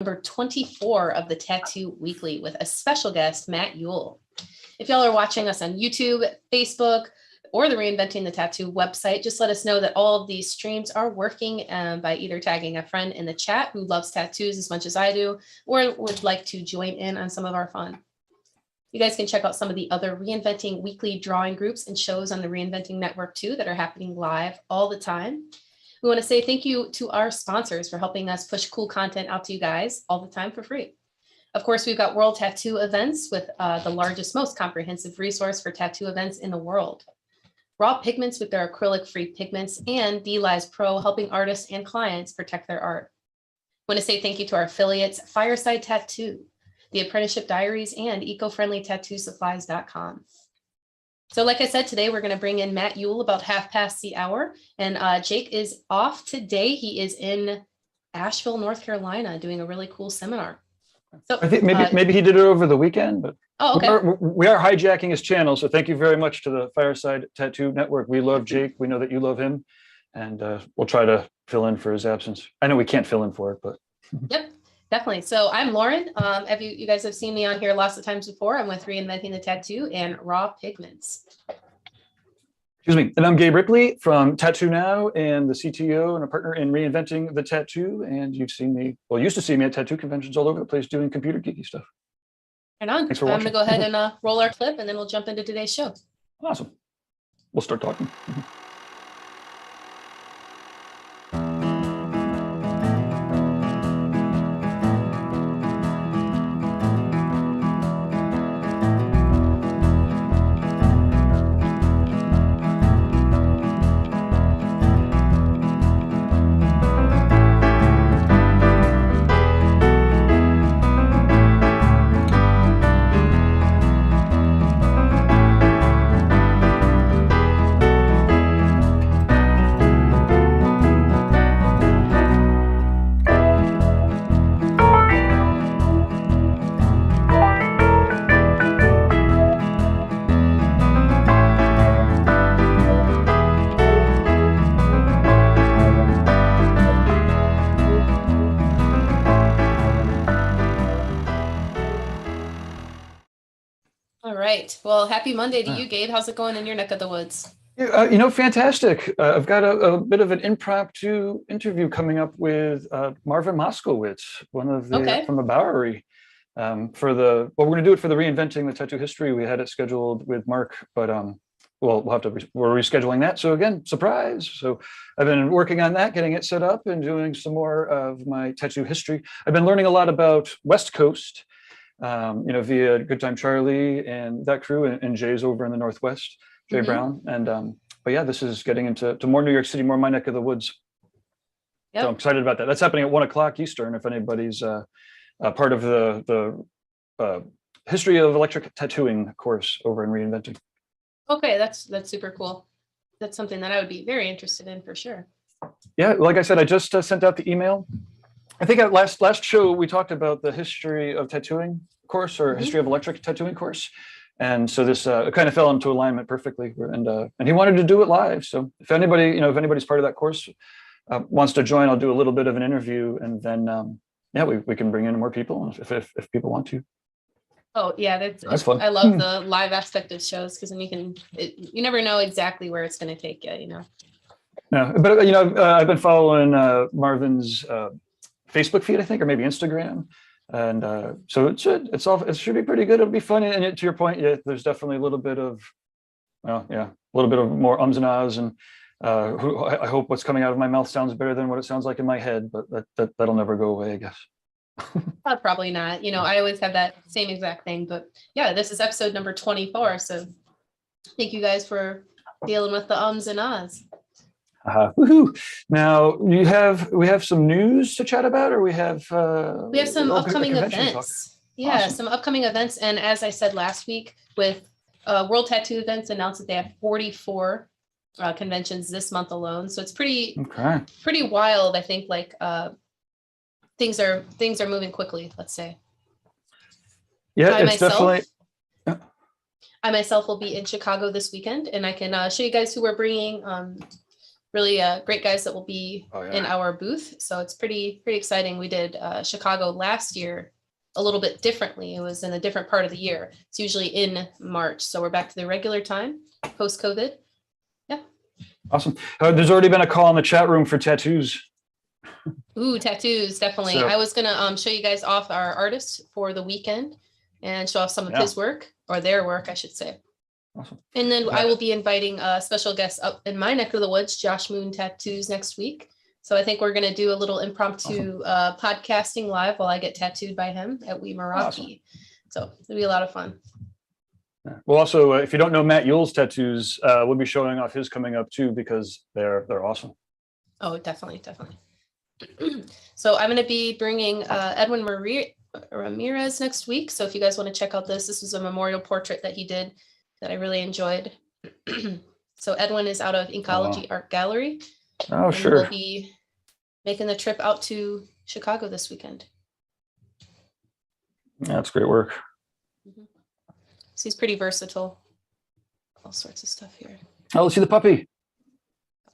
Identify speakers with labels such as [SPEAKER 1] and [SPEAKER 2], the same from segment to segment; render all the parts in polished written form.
[SPEAKER 1] Number 24 of the Tattoo Weekly with a special guest, Matt Youl. If y'all are watching us on YouTube, Facebook, or the Reinventing the Tattoo website, just let us know that all of these streams are working by either tagging a friend in the chat who loves tattoos as much as I do, or would like to join in on some of our fun. You guys can check out some of the other Reinventing Weekly drawing groups and shows on the Reinventing Network too that are happening live all the time. We want to say thank you to our sponsors for helping us push cool content out to you guys all the time for free. Of course, we've got World Tattoo Events with the largest, most comprehensive resource for tattoo events in the world. Raw Pigments with their acrylic-free pigments, and DLies Pro helping artists and clients protect their art. I want to say thank you to our affiliates, Fireside Tattoo, The Apprenticeship Diaries, and EcoFriendlyTattooSupplies.com. So like I said, today we're going to bring in Matt Youl about 1:30, and Jake is off today. He is in Asheville, North Carolina, doing a really cool seminar. So
[SPEAKER 2] I think maybe he did it over the weekend, but
[SPEAKER 1] okay.
[SPEAKER 2] we are hijacking his channel. So thank you very much to the Fireside Tattoo Network. We love Jake. We know that you love him, and we'll try to fill in for his absence. I know we can't fill in for it, but
[SPEAKER 1] Yep. Definitely. So I'm Lauren. You guys have seen me on here lots of times before. I'm with Reinventing the Tattoo and Raw Pigments.
[SPEAKER 2] Excuse me. And I'm Gabe Ripley from TattooNow and the CTO and a partner in Reinventing the Tattoo. And you've seen me, well, used to see me at tattoo conventions all over the place doing computer geeky stuff.
[SPEAKER 1] Right on.
[SPEAKER 2] Thanks for
[SPEAKER 1] watching. I'm going to go ahead and roll our clip, and then we'll jump into today's show.
[SPEAKER 2] Awesome. We'll start talking.
[SPEAKER 1] Well, happy Monday to you, Gabe. How's it going in your neck of the woods?
[SPEAKER 2] Fantastic. I've got a bit of an impromptu interview coming up with Marvin Moskowitz, one of the from the Bowery. We're going to do it for the Reinventing the Tattoo History. We had it scheduled with Mark, but we're rescheduling that. So again, surprise. So I've been working on that, getting it set up and doing some more of my tattoo history. I've been learning a lot about West Coast, via Good Time Charlie and that crew, and Jay's over in the Northwest, Jay Brown. And but yeah, this is getting into more New York City, more my neck of the woods. Yep. So I'm excited about that. That's happening at 1 o'clock Eastern. If anybody's part of the history of electric tattooing course over in Reinventing. Okay,
[SPEAKER 1] that's super cool. That's something that I would be very interested in for sure.
[SPEAKER 2] Yeah, like I said, I just sent out the email. I think at last show we talked about the history of tattooing course, or history of electric tattooing course, and so this kind of fell into alignment perfectly. And he wanted to do it live. So if anybody, if anybody's part of that course wants to join, I'll do a little bit of an interview, and then we can bring in more people if people want to.
[SPEAKER 1] Oh yeah, that's fun. I love the live aspect of shows, because then you never know exactly where it's going to take you.
[SPEAKER 2] Yeah, but I've been following Marvin's Facebook feed, I think, or maybe Instagram, and so it should be pretty good. It'll be fun, and to your point, yeah, there's definitely a little bit of, a little bit of more ums and ahs, and I hope what's coming out of my mouth sounds better than what it sounds like in my head, but that'll never go away, I guess.
[SPEAKER 1] Probably not. I always have that same exact thing, but yeah, this is episode number 24. So thank you guys for dealing with the ums and ahs.
[SPEAKER 2] Woohoo! Now we have some news to chat about, or we have
[SPEAKER 1] some upcoming events. Yeah, awesome. Some upcoming events, and as I said last week, with World Tattoo Events announced that they have 44 conventions this month alone. So it's pretty wild. I think things are moving quickly. Let's say.
[SPEAKER 2] Yeah, definitely.
[SPEAKER 1] I myself will be in Chicago this weekend, and I can show you guys who we're bringing. really great guys that will be in our booth. So it's pretty exciting. We did Chicago last year a little bit differently. It was in a different part of the year. It's usually in March. So we're back to the regular time post-COVID. Yeah.
[SPEAKER 2] Awesome. There's already been a call in the chat room for tattoos.
[SPEAKER 1] Ooh, tattoos, definitely. So, I was gonna show you guys off our artist for the weekend and show off some of his work, or their work, I should say.
[SPEAKER 2] Awesome.
[SPEAKER 1] And then I will be inviting a special guest up in my neck of the woods, Josh Moon Tattoos, next week. So I think we're gonna do a little impromptu podcasting live while I get tattooed by him at We Meraki. Awesome. So it'll be a lot of fun.
[SPEAKER 2] Well, also, if you don't know Matt Youl's tattoos, we'll be showing off his coming up too, because they're awesome.
[SPEAKER 1] Oh, definitely. So I'm going to be bringing Edwin Ramirez next week. So if you guys want to check out this was a memorial portrait that he did that I really enjoyed. So Edwin is out of Inkology Art Gallery.
[SPEAKER 2] Oh, sure.
[SPEAKER 1] We'll be making the trip out to Chicago this weekend.
[SPEAKER 2] Yeah, that's great work.
[SPEAKER 1] So he's pretty versatile. All sorts of stuff here.
[SPEAKER 2] Oh, let's see the puppy.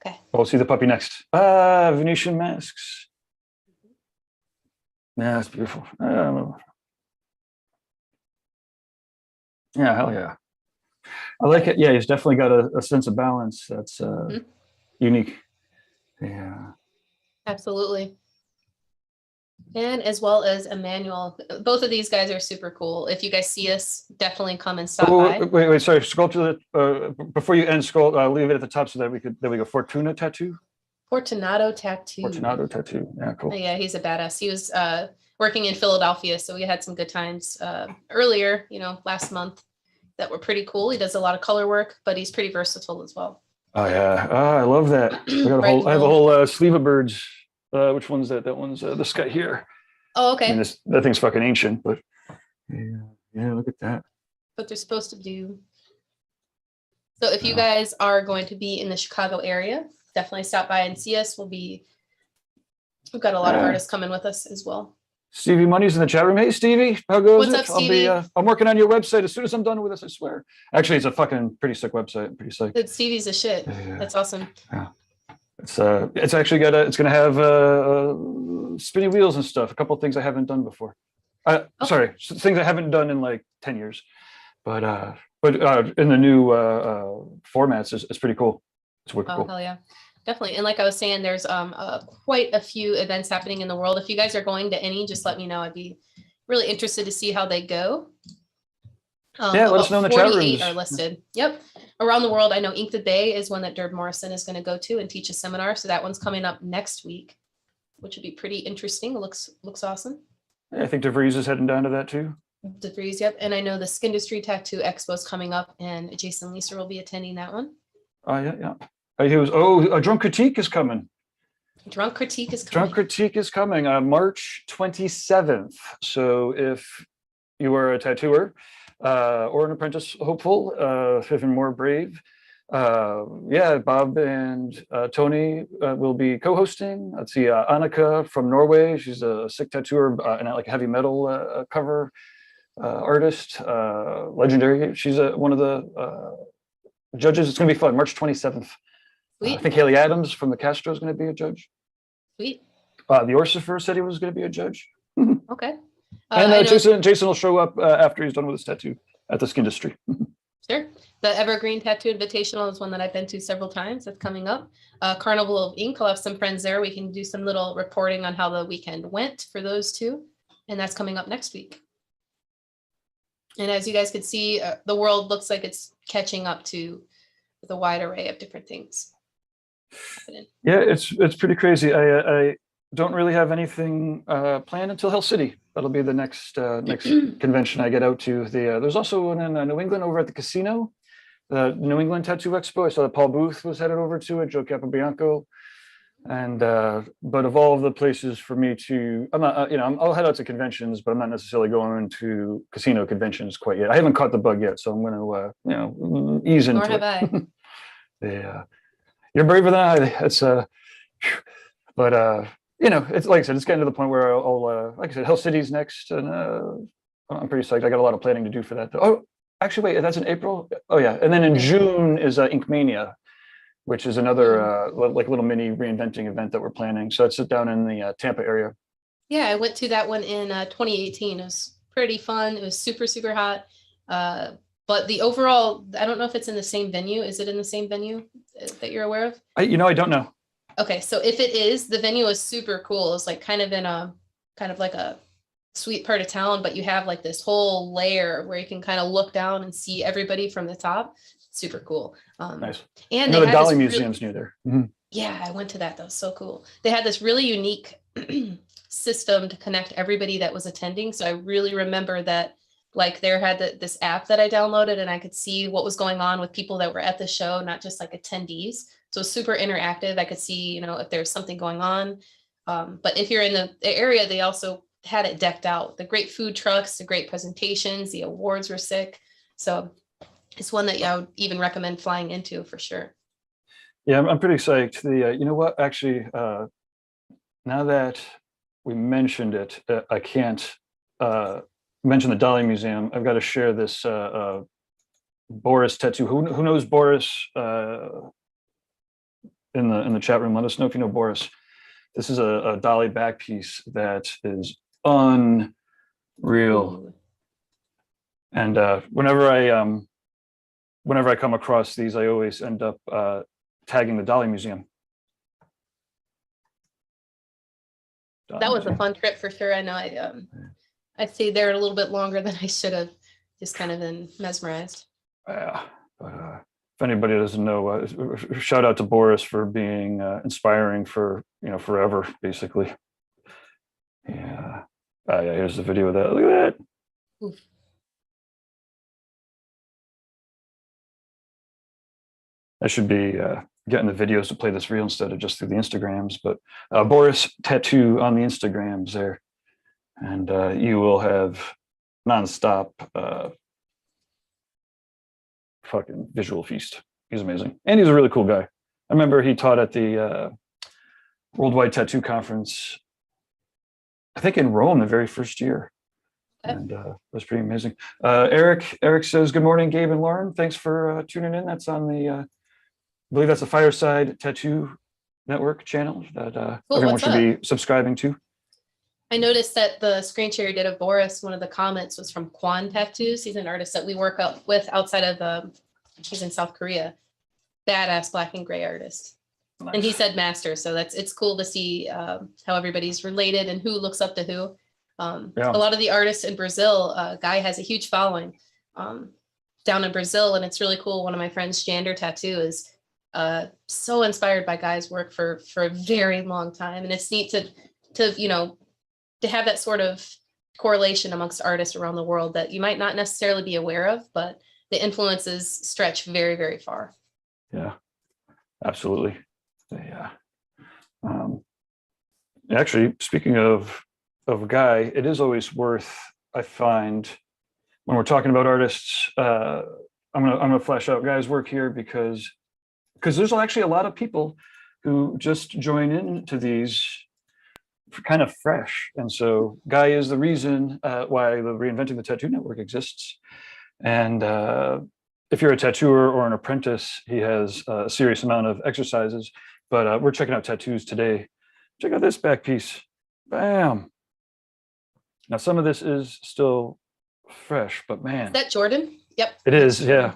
[SPEAKER 1] Okay.
[SPEAKER 2] We'll see the puppy next. Venetian masks. Yeah, that's beautiful. Yeah, hell yeah. I like it. Yeah, he's definitely got a sense of balance that's unique. Yeah.
[SPEAKER 1] Absolutely. And as well as Emmanuel. Both of these guys are super cool. If you guys see us, definitely come and stop by.
[SPEAKER 2] Wait, sorry. Scroll to the before you end. Scroll. Leave it at the top so that we could. There we go. Fortuna Tattoo.
[SPEAKER 1] Fortunato Tattoo.
[SPEAKER 2] Fortunato Tattoo. Yeah, cool.
[SPEAKER 1] Yeah, he's a badass. He was working in Philadelphia, so we had some good times earlier. Last month that were pretty cool. He does a lot of color work, but he's pretty versatile as well.
[SPEAKER 2] Oh yeah. I love that. I have a whole sleeve of birds. Which one's that? That one's this guy here.
[SPEAKER 1] Oh, okay.
[SPEAKER 2] I mean, that thing's fucking ancient, but yeah, look at that.
[SPEAKER 1] What they're supposed to do. So if you guys are going to be in the Chicago area, definitely stop by and see us. We've got a lot of artists coming with us as well.
[SPEAKER 2] Stevie Money's in the chat room. Hey, Stevie, how goes
[SPEAKER 1] it? What's up, Stevie?
[SPEAKER 2] I'm working on your website as soon as I'm done with this, I swear. Actually, it's a fucking pretty sick website. I'm pretty sick.
[SPEAKER 1] Stevie's a shit. Yeah. That's awesome.
[SPEAKER 2] Yeah. It's actually it's gonna have spinny wheels and stuff. A couple of things I haven't done before. Sorry, things I haven't done in like 10 years. But in the new formats, it's pretty cool. It's wicked cool.
[SPEAKER 1] Hell yeah. Definitely. And like I was saying, there's quite a few events happening in the world. If you guys are going to any, just let me know. I'd be really interested to see how they go.
[SPEAKER 2] Yeah, let us know in the chat rooms.
[SPEAKER 1] 48 are listed. Yep. Around the world, I know Ink the Bay is one that Dirk Morrison is going to go to and teach a seminar. So that one's coming up next week, which would be pretty interesting. It looks awesome.
[SPEAKER 2] Yeah, I think DeVries is heading down to that too.
[SPEAKER 1] DeVries, yep. And I know the Skindustry Tattoo Expo is coming up, and Jason Leeser will be attending that one.
[SPEAKER 2] Oh yeah. A Drunk Critique is coming.
[SPEAKER 1] Drunk Critique is coming.
[SPEAKER 2] Drunk Critique is coming March 27th. So if you are a tattooer or an apprentice hopeful, even more brave, Bob and Tony will be co-hosting. Let's see, Annika from Norway. She's a sick tattooer and like a heavy metal cover artist, legendary. She's one of the judges. It's going to be fun. March 27th. I think Haley Adams from the Castro is going to be a judge.
[SPEAKER 1] Sweet.
[SPEAKER 2] The Orsifer said he was going to be a judge.
[SPEAKER 1] Okay.
[SPEAKER 2] And Jason will show up after he's done with his tattoo at the Skindustry.
[SPEAKER 1] Sure. The Evergreen Tattoo Invitational is one that I've been to several times. That's coming up. Carnival of Ink. I'll have some friends there. We can do some little reporting on how the weekend went for those two. And that's coming up next week. And as you guys could see, the world looks like it's catching up to the wide array of different things happening. Yeah,
[SPEAKER 2] it's pretty crazy. I don't really have anything planned until Hell City. That'll be the next convention I get out to. There's also one in New England over at the casino, the New England Tattoo Expo. I saw that Paul Booth was headed over to it, Joe Capobianco. And but of all of the places for me to, I'm not, I'll head out to conventions, but I'm not necessarily going to casino conventions quite yet. I haven't caught the bug yet, so I'm going to, ease into it.
[SPEAKER 1] Nor have I.
[SPEAKER 2] Yeah, you're braver than I. It's but it's like I said, it's getting to the point where I'll like I said, Hell City's next, and I'm pretty psyched. I got a lot of planning to do for that. Oh, actually, wait, that's in April. Oh yeah, and then in June is Ink Mania. which is another like little mini reinventing event that we're planning. So it's down in the Tampa area.
[SPEAKER 1] Yeah, I went to that one in 2018. It was pretty fun. It was super, super hot. But the overall, I don't know if it's in the same venue. Is it in the same venue that you're aware of?
[SPEAKER 2] I don't know.
[SPEAKER 1] Okay, so if it is, the venue is super cool. It's like kind of in a kind of like a sweet part of town, but you have like this whole layer where you can kind of look down and see everybody from the top. Super cool.
[SPEAKER 2] Nice.
[SPEAKER 1] And
[SPEAKER 2] the Dolly Museum's near there. Mm-hmm.
[SPEAKER 1] Yeah, I went to that. That was so cool. They had this really unique system to connect everybody that was attending. So I really remember that, like, there had this app that I downloaded, and I could see what was going on with people that were at the show, not just like attendees. So it was super interactive. I could see, if there's something going on. But if you're in the area, they also had it decked out. The great food trucks, the great presentations, the awards were sick. So it's one that I would even recommend flying into for sure.
[SPEAKER 2] Yeah, I'm pretty psyched. You know what? Actually, now that we mentioned it, I can't mention the Dolly Museum. I've got to share this Boris tattoo. Who knows Boris? In the chat room, let us know if you know Boris. This is a Dolly back piece that is unreal. Ooh. And whenever I come across these, I always end up tagging the Dolly Museum.
[SPEAKER 1] That was a fun trip for sure. I know I stayed there a little bit longer than I should have, just kind of been mesmerized.
[SPEAKER 2] Yeah, but if anybody doesn't know, shout out to Boris for being inspiring for forever, basically. Yeah. Yeah. Here's the video of that. Look at that. Oof. I should be getting the videos to play this reel instead of just through the Instagrams, but Boris Tattoo on the Instagrams there. And you will have nonstop fucking visual feast. He's amazing. And he's a really cool guy. I remember he taught at the Worldwide Tattoo Conference, I think in Rome, the very first year. And it was pretty amazing. Eric says, good morning, Gabe and Lauren. Thanks for tuning in. That's on the, I believe that's the Fireside Tattoo Network channel that everyone should be subscribing to.
[SPEAKER 1] I noticed that the screen share you did of Boris, one of the comments was from Kwan Tattoos. He's an artist that we work out with outside of he's in South Korea. Badass black and gray artist. Nice. And he said master. So it's cool to see how everybody's related and who looks up to who. Yeah. A lot of the artists in Brazil, Guy has a huge following down in Brazil. And it's really cool. One of my friends, Jander Tattoo, is so inspired by Guy's work for a very long time. And it's neat to have that sort of correlation amongst artists around the world that you might not necessarily be aware of, but the influences stretch very, very far.
[SPEAKER 2] Yeah, absolutely. Yeah. Actually, speaking of Guy, it is always worth, I find, when we're talking about artists, I'm gonna flesh out Guy's work here because there's actually a lot of people who just join into these kind of fresh. And so Guy is the reason why the Reinventing the Tattoo Network exists. And if you're a tattooer or an apprentice, he has a serious amount of exercises, but we're checking out tattoos today. Check out this back piece. Bam. Now, some of this is still fresh, but man.
[SPEAKER 1] Is that Jordan? Yep.
[SPEAKER 2] It is, yeah.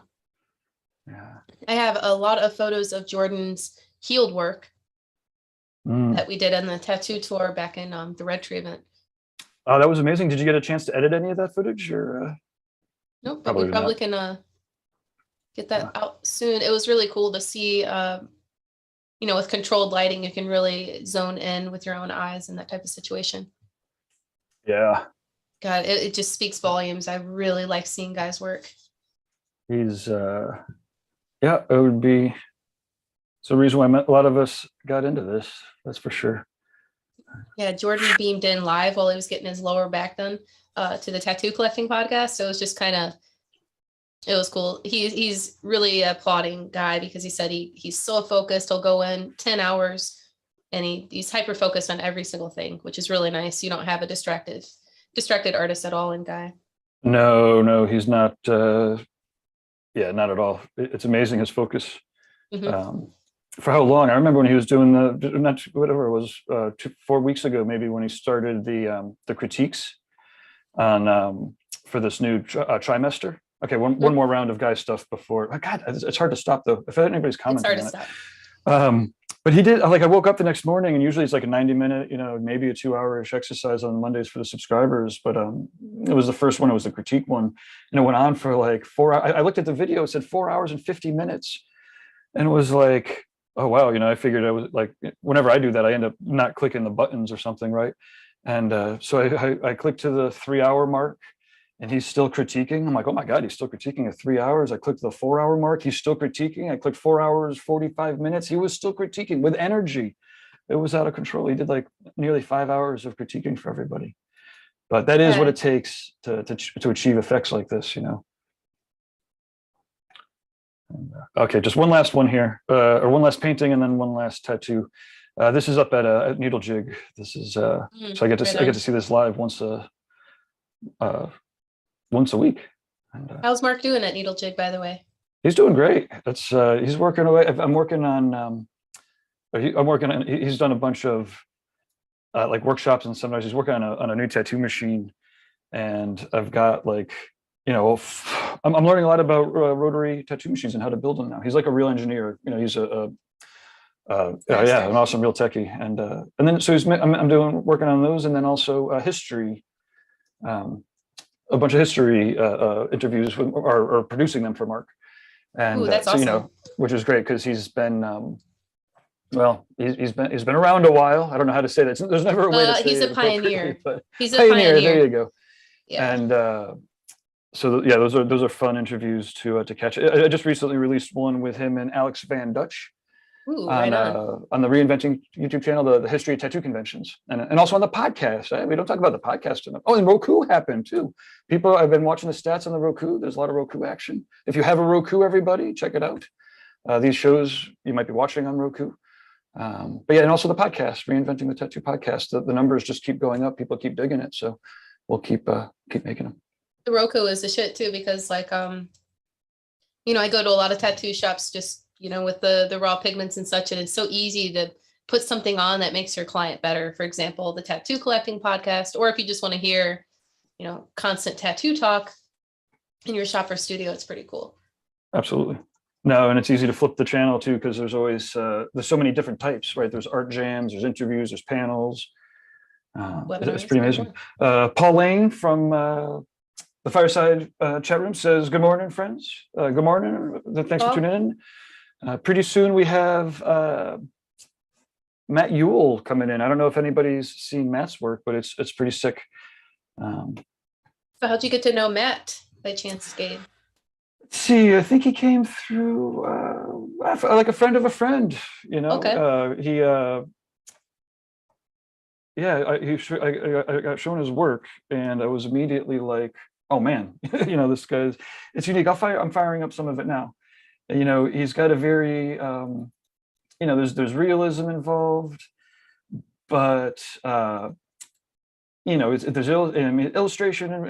[SPEAKER 2] Yeah.
[SPEAKER 1] I have a lot of photos of Jordan's healed work that we did on the tattoo tour back in the Red Tree event.
[SPEAKER 2] Oh, that was amazing. Did you get a chance to edit any of that footage, or?
[SPEAKER 1] Nope, but we probably can get that out soon. It was really cool to see, with controlled lighting, you can really zone in with your own eyes in that type of situation.
[SPEAKER 2] Yeah.
[SPEAKER 1] God, it just speaks volumes. I really like seeing Guy's work.
[SPEAKER 2] He's, yeah, it would be. It's the reason why a lot of us got into this. That's for sure.
[SPEAKER 1] Yeah, Jordan beamed in live while he was getting his lower back done to the tattoo collecting podcast. So it was just it was cool. He's really applauding Guy because he said he's so focused. He'll go in 10 hours and he's hyper focused on every single thing, which is really nice. You don't have a distracted artist at all in Guy.
[SPEAKER 2] No, he's not. Yeah, not at all. It's amazing his focus. Mm-hmm. for how long? I remember when he was doing not whatever it was, 4 weeks ago, maybe, when he started the critiques on for this new trimester. Okay, one more round of guy stuff before. Oh, God, it's hard to stop though. If anybody's commenting,
[SPEAKER 1] it's hard to stop.
[SPEAKER 2] But he did, like, I woke up the next morning, and usually it's like a 90-minute, maybe a 2-hour-ish exercise on Mondays for the subscribers. But it was the first one. It was the critique one, and it went on for like 4 hours. I looked at the video; it said 4 hours and 50 minutes, and it was like, oh wow, I figured I was like, whenever I do that, I end up not clicking the buttons or something, right? And so I clicked to the 3-hour mark, and he's still critiquing. I'm like, oh my God, he's still critiquing at 3 hours. I clicked the 4-hour mark. He's still critiquing. I clicked 4 hours, 45 minutes. He was still critiquing with energy. It was out of control. He did like nearly 5 hours of critiquing for everybody. But that is what it takes to achieve effects like this, Okay, just one last one here, or one last painting, and then one last tattoo. This is up at Needle Jig. This is so I get to see this live once a week. And,
[SPEAKER 1] how's Mark doing at Needle Jig, by the way?
[SPEAKER 2] He's doing great. That's he's working away. I'm working on he's done a bunch of like workshops and seminars. He's working on a new tattoo machine, and I've got like, I'm learning a lot about rotary tattoo machines and how to build them now. He's like a real engineer. He's an awesome real techie. And then so I'm working on those, and then also history. A bunch of history interviews or producing them for Mark, and
[SPEAKER 1] that's awesome.
[SPEAKER 2] Which is great, because he's been he's been around a while. I don't know how to say that. There's never a way to say
[SPEAKER 1] he's
[SPEAKER 2] it
[SPEAKER 1] a pioneer.
[SPEAKER 2] But
[SPEAKER 1] he's a pioneer.
[SPEAKER 2] There you go.
[SPEAKER 1] Yeah.
[SPEAKER 2] And so yeah, those are fun interviews to catch. I just recently released one with him and Alex Van Dutch.
[SPEAKER 1] Ooh, right
[SPEAKER 2] on the Reinventing YouTube channel, the history of tattoo conventions, and also on the podcast. Right? We don't talk about the podcast enough. Oh, and Roku happened too. I've been watching the stats on the Roku. There's a lot of Roku action. If you have a Roku, everybody, check it out. These shows you might be watching on Roku. But yeah, and also the podcast, Reinventing the Tattoo podcast. The numbers just keep going up. People keep digging it, so we'll keep making them.
[SPEAKER 1] The Roku is the shit too, because like I go to a lot of tattoo shops just with the raw pigments and such, and it's so easy to put something on that makes your client better. For example, the tattoo collecting podcast, or if you just want to hear, constant tattoo talk in your shop or studio, it's pretty cool. Absolutely.
[SPEAKER 2] No, and it's easy to flip the channel too, because there's always there's so many different types, right? There's art jams, there's interviews, there's panels. It's pretty amazing. Pauline from the Fireside chat room says, "Good morning, friends. Good morning. Thanks for tuning in." Pretty soon we have Matt Youl coming in. I don't know if anybody's seen Matt's work, but it's pretty sick.
[SPEAKER 1] So how'd you get to know Matt by chance, Gabe?
[SPEAKER 2] Let's see, I think he came through like a friend of a friend, Okay. I got shown his work, and I was immediately like, oh man, this guy's, it's unique. I'm firing up some of it now. He's got a very, there's realism involved, but there's illustration and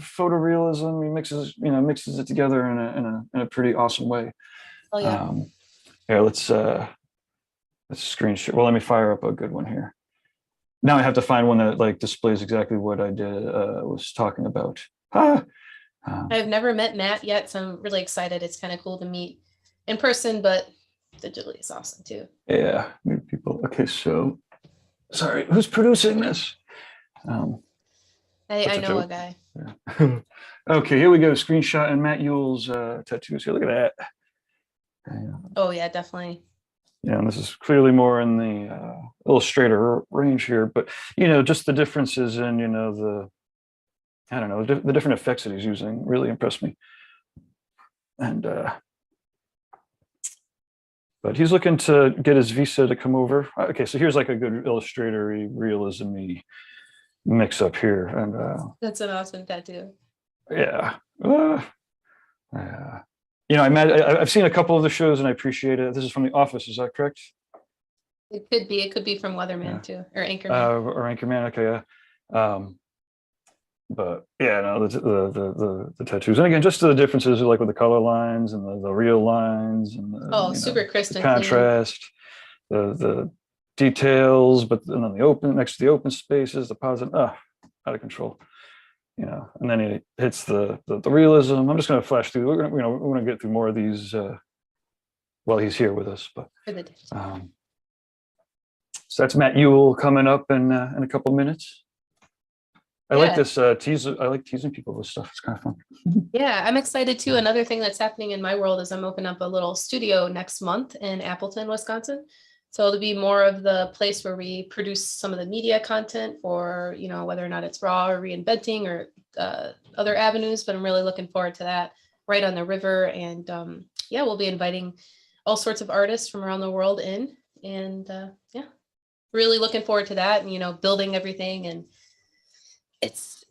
[SPEAKER 2] photorealism. He mixes it together in a pretty awesome way.
[SPEAKER 1] Oh yeah.
[SPEAKER 2] Here, let's screen share. Well, let me fire up a good one here. Now I have to find one that like displays exactly what I was talking about.
[SPEAKER 1] I've never met Matt yet, so I'm really excited. It's kind of cool to meet in person, but digitally is awesome too.
[SPEAKER 2] Yeah, new people. Okay, so sorry, who's producing this?
[SPEAKER 1] I know a guy.
[SPEAKER 2] Yeah. Okay, here we go. Screenshot and Matt Youl's tattoos. Here, look at that.
[SPEAKER 1] Oh yeah, definitely.
[SPEAKER 2] Yeah, and this is clearly more in the Illustrator range here, but just the differences in the different effects that he's using really impressed me. And but he's looking to get his visa to come over. Okay, so here's like a good Illustrator-y, realism-y mix up here. And
[SPEAKER 1] that's an awesome tattoo.
[SPEAKER 2] Yeah. I've seen a couple of the shows and I appreciate it. This is from The Office, is that correct?
[SPEAKER 1] It could be from Weatherman too, or Anchorman.
[SPEAKER 2] Or Anchorman, okay, yeah. But yeah, no, the tattoos, and again, just the differences like with the color lines and the real lines and
[SPEAKER 1] super crisp and
[SPEAKER 2] contrast. the details, but then on the open, next to the open spaces, the positive, out of control. You know, and then he hits the realism. I'm just going to flash through. We're going to get through more of these while he's here with us. But so that's Matt Youl coming up in a couple minutes. I like this teaser. I like teasing people with stuff. It's kind of fun.
[SPEAKER 1] Yeah, I'm excited too. Another thing that's happening in my world is I'm opening up a little studio next month in Appleton, Wisconsin. So it'll be more of the place where we produce some of the media content for, you know, whether or not it's raw or reinventing or other avenues, but I'm really looking forward to that, right on the river. And yeah, we'll be inviting all sorts of artists from around the world in, and yeah, really looking forward to that, and, you know, building everything. And it's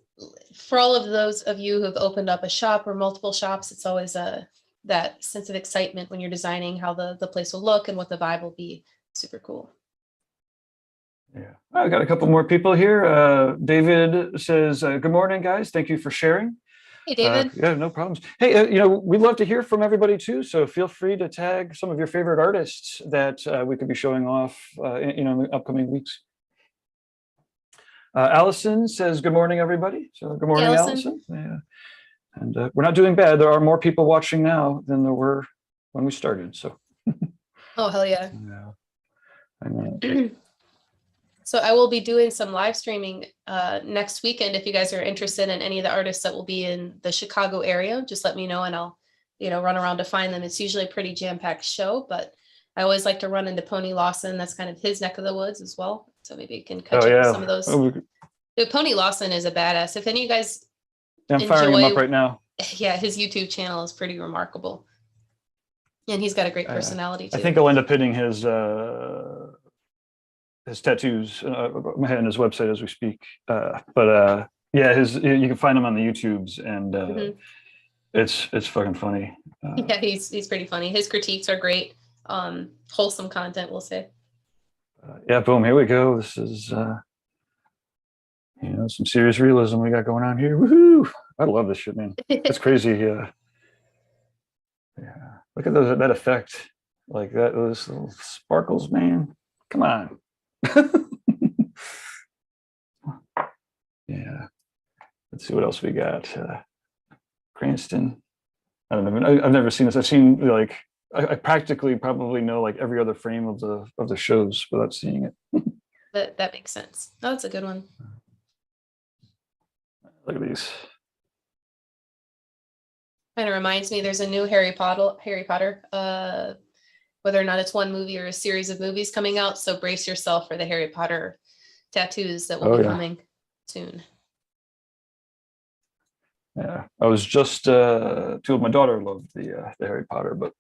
[SPEAKER 1] for all of those of you who have opened up a shop or multiple shops, it's always that sense of excitement when you're designing how the place will look and what the vibe will be. Super cool.
[SPEAKER 2] Yeah, I got a couple more people here. David says, good morning, guys. Thank you for sharing.
[SPEAKER 1] Hey, David.
[SPEAKER 2] Yeah, no problems. Hey, you know, we'd love to hear from everybody too. So feel free to tag some of your favorite artists that we could be showing off, you know, in the upcoming weeks. Allison says, good morning, everybody. So good morning, hey, Allison. Yeah. And we're not doing bad. There are more people watching now than there were when we started. So.
[SPEAKER 1] Oh, hell yeah.
[SPEAKER 2] Yeah.
[SPEAKER 1] So I will be doing some live streaming next weekend. If you guys are interested in any of the artists that will be in the Chicago area, just let me know and I'll, you know, run around to find them. It's usually a pretty jam-packed show, but I always like to run into Pony Lawson. That's kind of his neck of the woods as well. So maybe you can catch up with some of those. Pony Lawson is a badass. If any of you guys
[SPEAKER 2] I'm firing him up right now.
[SPEAKER 1] Yeah, his YouTube channel is pretty remarkable. And he's got a great personality too.
[SPEAKER 2] I think I'll end up hitting his tattoos and his website as we speak. But yeah, you can find him on the YouTubes, and it's fucking funny.
[SPEAKER 1] Yeah, he's pretty funny. His critiques are great. Wholesome content, we'll say.
[SPEAKER 2] Yeah, boom, here we go. This is you know, some serious realism we got going on here. Woohoo! I love this shit, man. It's crazy. Yeah. Look at that effect, like that. Those little sparkles, man. Come on. Yeah. Let's see what else we got. Cranston. I don't know. I've never seen this. I've seen, like, I practically probably know like every other frame of the shows without seeing it.
[SPEAKER 1] That makes sense. Oh, that's a good one.
[SPEAKER 2] Look at these.
[SPEAKER 1] Kind of reminds me, there's a new Harry Potter, whether or not it's one movie or a series of movies coming out. So brace yourself for the Harry Potter tattoos that will be coming soon.
[SPEAKER 2] Yeah, I was just two of my daughter loved the Harry Potter, but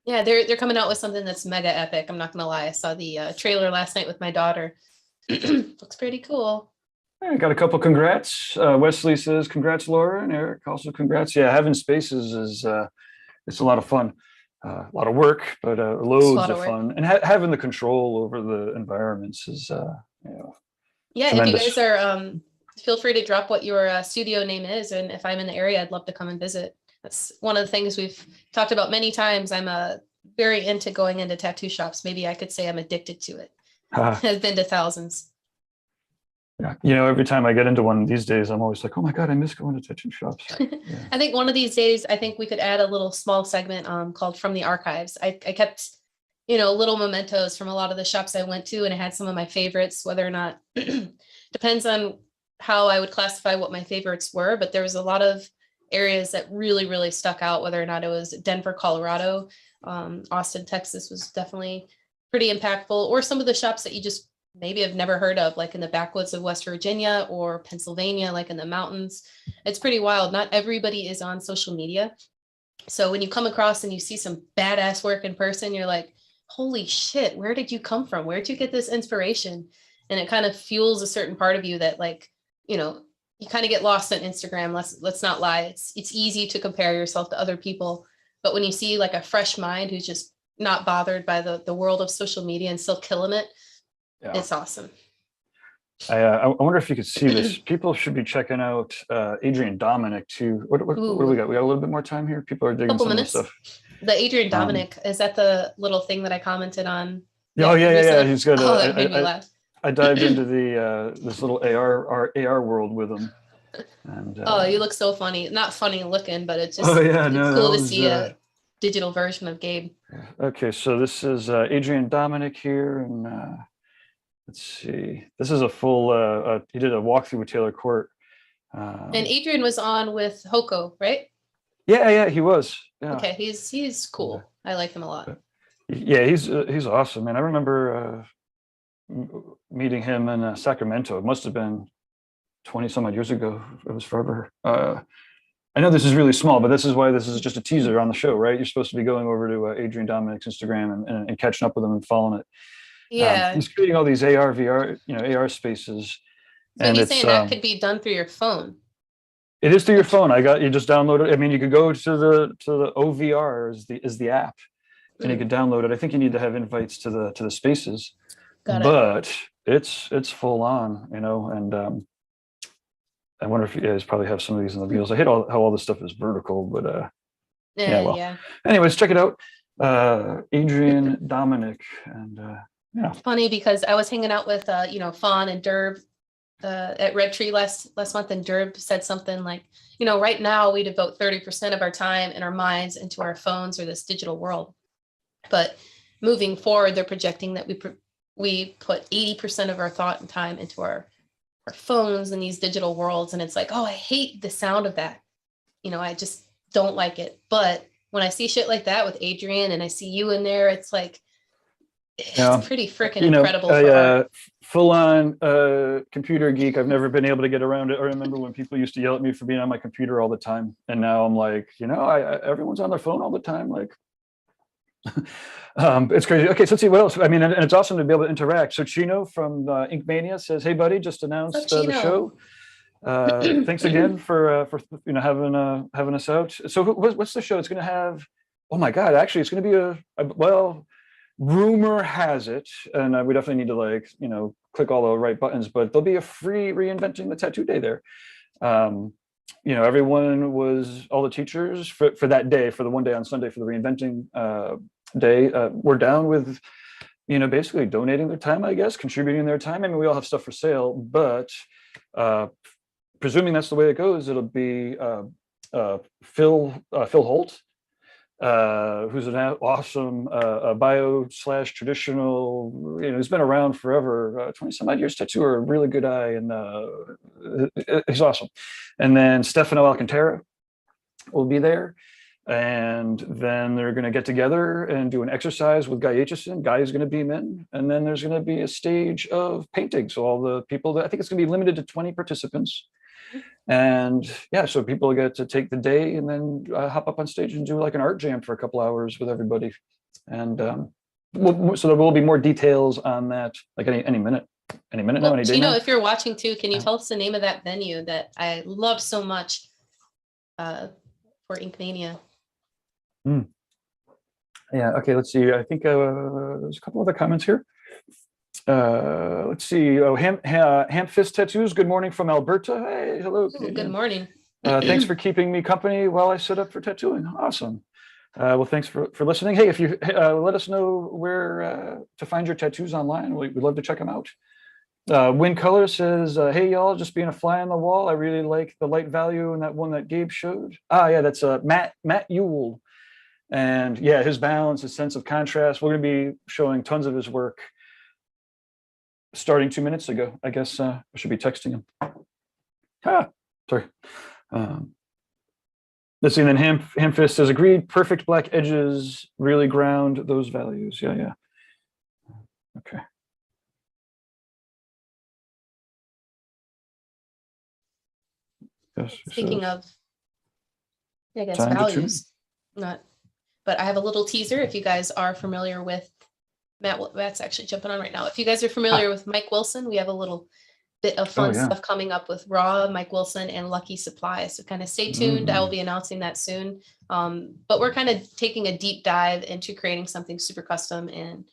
[SPEAKER 1] yeah, they're coming out with something that's mega epic. I'm not gonna lie, I saw the trailer last night with my daughter. Looks pretty cool.
[SPEAKER 2] I got a couple congrats. Wesley says congrats, Laura, and Eric also congrats. Yeah, having spaces is it's a lot of fun, a lot of work, but loads of fun, and having the control over the environments is you know,
[SPEAKER 1] yeah.
[SPEAKER 2] tremendous.
[SPEAKER 1] If you guys are feel free to drop what your studio name is, and if I'm in the area, I'd love to come and visit. That's one of the things we've talked about many times. I'm very into going into tattoo shops. Maybe I could say I'm addicted to it. I've been to thousands.
[SPEAKER 2] Yeah, you know, every time I get into one these days, I'm always like, oh my God, I miss going to tattoo shops. Yeah.
[SPEAKER 1] I think one of these days, I think we could add a little small segment called From the Archives. I kept, you know, little mementos from a lot of the shops I went to, and I had some of my favorites, whether or not, depends on how I would classify what my favorites were, but there was a lot of areas that really, really stuck out, whether or not it was Denver, Colorado, Austin, Texas was definitely pretty impactful, or some of the shops that you just maybe have never heard of, like in the backwoods of West Virginia or Pennsylvania, like in the mountains. It's pretty wild. Not everybody is on social media. So when you come across and you see some badass work in person, you're like, holy shit, where did you come from? Where did you get this inspiration? And it kind of fuels a certain part of you that, like, you know, you kind of get lost on Instagram. Let's not lie. It's easy to compare yourself to other people. But when you see like a fresh mind who's just not bothered by the world of social media and still killing it, it's awesome.
[SPEAKER 2] I wonder if you could see this. People should be checking out Adrian Dominic too. What do we got? We got a little bit more time here. People are digging some of this stuff.
[SPEAKER 1] The Adrian Dominic, is that the little thing that I commented on?
[SPEAKER 2] Oh yeah. He's got
[SPEAKER 1] that made me laugh.
[SPEAKER 2] I dived into the this little AR world with him. And
[SPEAKER 1] you look so funny. Not funny looking, but it's just
[SPEAKER 2] it's
[SPEAKER 1] cool to see a digital version of Gabe.
[SPEAKER 2] Okay, so this is Adrian Dominic here, and let's see. This is a full. He did a walkthrough with Taylor Court.
[SPEAKER 1] And Adrian was on with Hoko, right?
[SPEAKER 2] Yeah, he was. Yeah.
[SPEAKER 1] Okay, he's cool. I like him a lot.
[SPEAKER 2] Yeah, he's awesome, man. I remember meeting him in Sacramento. It must have been 20 some odd years ago. It was forever. I know this is really small, but this is why this is just a teaser on the show, right? You're supposed to be going over to Adrian Dominic's Instagram and catching up with him and following it.
[SPEAKER 1] Yeah.
[SPEAKER 2] He's creating all these AR, VR, AR spaces.
[SPEAKER 1] So and he's saying that could be done through your phone.
[SPEAKER 2] It is through your phone. You just download it. I mean, you could go to the OVR is the app, and you could download it. I think you need to have invites to the spaces, but it's full on, and I wonder if you guys probably have some of these in the videos. I hate how all this stuff is vertical, but yeah. Anyways, check it out. Adrian Dominic, and
[SPEAKER 1] It's funny because I was hanging out with Fawn and Derb at Red Tree last month, and Derb said something like, right now we devote 30% of our time and our minds into our phones or this digital world, but moving forward, they're projecting that we put 80% of our thought and time into our phones and these digital worlds. And it's like, oh, I hate the sound of that. I just don't like it. But when I see shit like that with Adrian and I see you in there, it's like, it's pretty freaking incredible.
[SPEAKER 2] Full on computer geek. I've never been able to get around it. I remember when people used to yell at me for being on my computer all the time. And now I'm like, everyone's on their phone all the time. Like, it's crazy. Okay, so let's see what else. I mean, and it's awesome to be able to interact. So Chino from Ink Mania says, "Hey, buddy, just announced the show. Thanks again for having us out. So what's the show? It's going to have. Oh my God! Actually, it's going to be rumor has it, and we definitely need to click all the right buttons. But there'll be a free Reinventing the Tattoo Day there. Everyone all the teachers for that day, for the one day on Sunday for the Reinventing Day, we're down with, basically donating their time, I guess, contributing their time. I mean, we all have stuff for sale, but presuming that's the way it goes, it'll be Phil Holt, who's an awesome bio/traditional, he's been around forever, 20 some odd years tattooer, really good eye, and he's awesome. And then Stefano Alcantara will be there. And then they're going to get together and do an exercise with Guy Aitchison. Guy is going to beam in. And then there's going to be a stage of painting. So all the people I think it's going to be limited to 20 participants. And so people get to take the day and then hop up on stage and do like an art jam for a couple hours with everybody. And so there will be more details on that, like any minute now, any day now.
[SPEAKER 1] If you're watching too, can you tell us the name of that venue that I loved so much for Ink Mania?
[SPEAKER 2] Yeah, okay, let's see. I think there's a couple other comments here. Let's see. Oh, Ham Fist Tattoos, good morning from Alberta. Hey, hello.
[SPEAKER 1] Good morning.
[SPEAKER 2] Thanks for keeping me company while I set up for tattooing. Awesome. Well, thanks for listening. Hey, if you let us know where to find your tattoos online, we'd love to check them out. Win Color says, hey, y'all, just being a fly on the wall. I really like the light value in that one that Gabe showed. Yeah, that's Matt Youl. And yeah, his balance, his sense of contrast. We're going to be showing tons of his work starting 2 minutes ago. I guess I should be texting him. Sorry. Let's see. And then Hamfist says, agreed. Perfect black edges really ground those values. Yeah. Okay. Yes,
[SPEAKER 1] Speaking of, I guess, values, but I have a little teaser. If you guys are familiar with Matt's actually jumping on right now. If you guys are familiar with Mike Wilson, we have a little bit of fun stuff coming up with Raw, Mike Wilson, and Lucky Supply. So kind of stay tuned. I will be announcing that soon. But we're kind of taking a deep dive into creating something super custom. And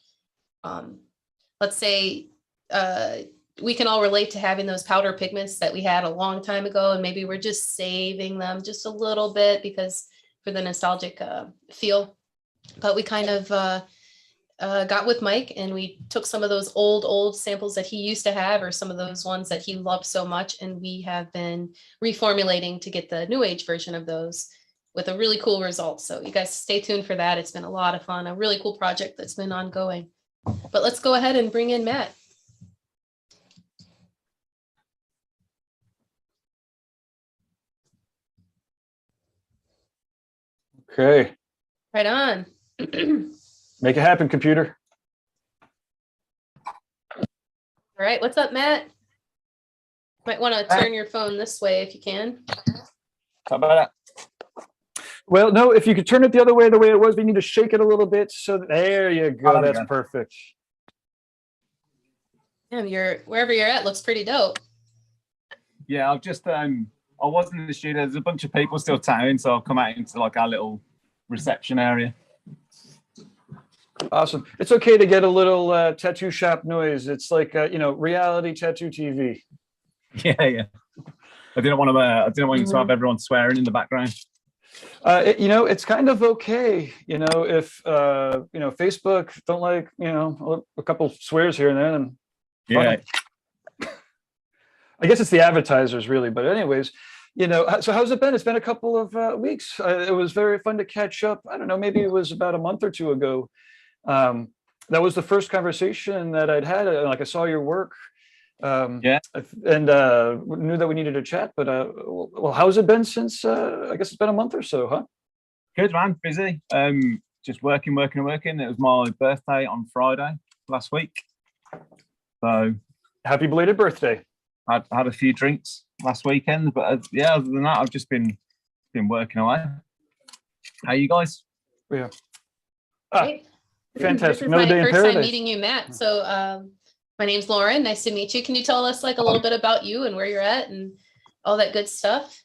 [SPEAKER 1] let's say we can all relate to having those powder pigments that we had a long time ago. And maybe we're just saving them just a little bit because for the nostalgic feel. but we kind of got with Mike and we took some of those old samples that he used to have, or some of those ones that he loved so much, and we have been reformulating to get the new age version of those with a really cool result. So you guys stay tuned for that. It's been a lot of fun, a really cool project that's been ongoing. But let's go ahead and bring in Matt.
[SPEAKER 2] Okay.
[SPEAKER 1] Right on.
[SPEAKER 2] Make it happen, computer.
[SPEAKER 1] All right, what's up, Matt? Might want to turn your phone this way if you can.
[SPEAKER 3] How about that?
[SPEAKER 2] Well, no, if you could turn it the other way, it was, we need to shake it a little bit. So there you go. That's perfect.
[SPEAKER 1] Yeah, wherever you're at looks pretty dope.
[SPEAKER 3] Yeah, I've just I wasn't in the studio. There's a bunch of people still tattooing, so I've come out into like our little reception area.
[SPEAKER 2] Awesome. It's okay to get a little tattoo shop noise. It's like reality tattoo TV.
[SPEAKER 3] Yeah. I didn't want you to have everyone swearing in the background.
[SPEAKER 2] It's kind of okay. If Facebook don't like a couple swears here and there, then
[SPEAKER 3] yeah.
[SPEAKER 2] I guess it's the advertisers really. But anyways, so how's it been? It's been a couple of weeks. It was very fun to catch up. I don't know, maybe it was about a month or two ago. That was the first conversation that I'd had. Like I saw your work. And knew that we needed to chat, but well, how's it been since I guess it's been a month or so, huh?
[SPEAKER 3] Good, man. Busy. Just working. It was my birthday on Friday last week, so
[SPEAKER 2] happy belated birthday.
[SPEAKER 3] I had a few drinks last weekend, but other than that, I've just been working away. How you guys?
[SPEAKER 2] Yeah.
[SPEAKER 1] Great.
[SPEAKER 2] Fantastic.
[SPEAKER 1] This is my first time meeting you, Matt. So my name's Lauren. Nice to meet you. Can you tell us like a little bit about you and where you're at and all that good stuff?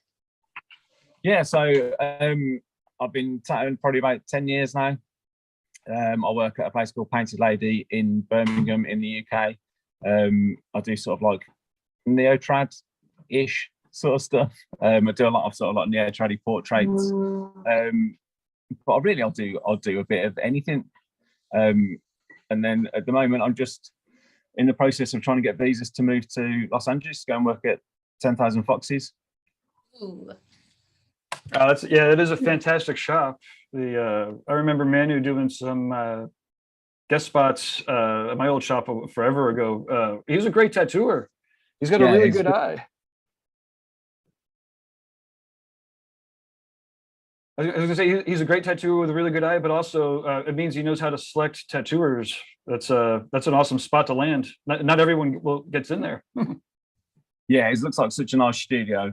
[SPEAKER 3] Yeah, so I've been tattooing probably about 10 years now. I work at a place called Painted Lady in Birmingham in the UK. I do sort of like neo-trad-ish sort of stuff. I do a lot of sort of like neo-trad portraits. But I'll do a bit of anything. And then at the moment, I'm just in the process of trying to get visas to move to Los Angeles, go and work at 10,000 Foxes.
[SPEAKER 1] Ooh.
[SPEAKER 2] It is a fantastic shop. I remember Manu doing some guest spots at my old shop forever ago. He was a great tattooer. He's got a really good eye. I was gonna say he's a great tattooer with a really good eye, but also it means he knows how to select tattooers. That's an awesome spot to land. Not everyone gets in there.
[SPEAKER 3] Yeah, it looks like such a nice studio.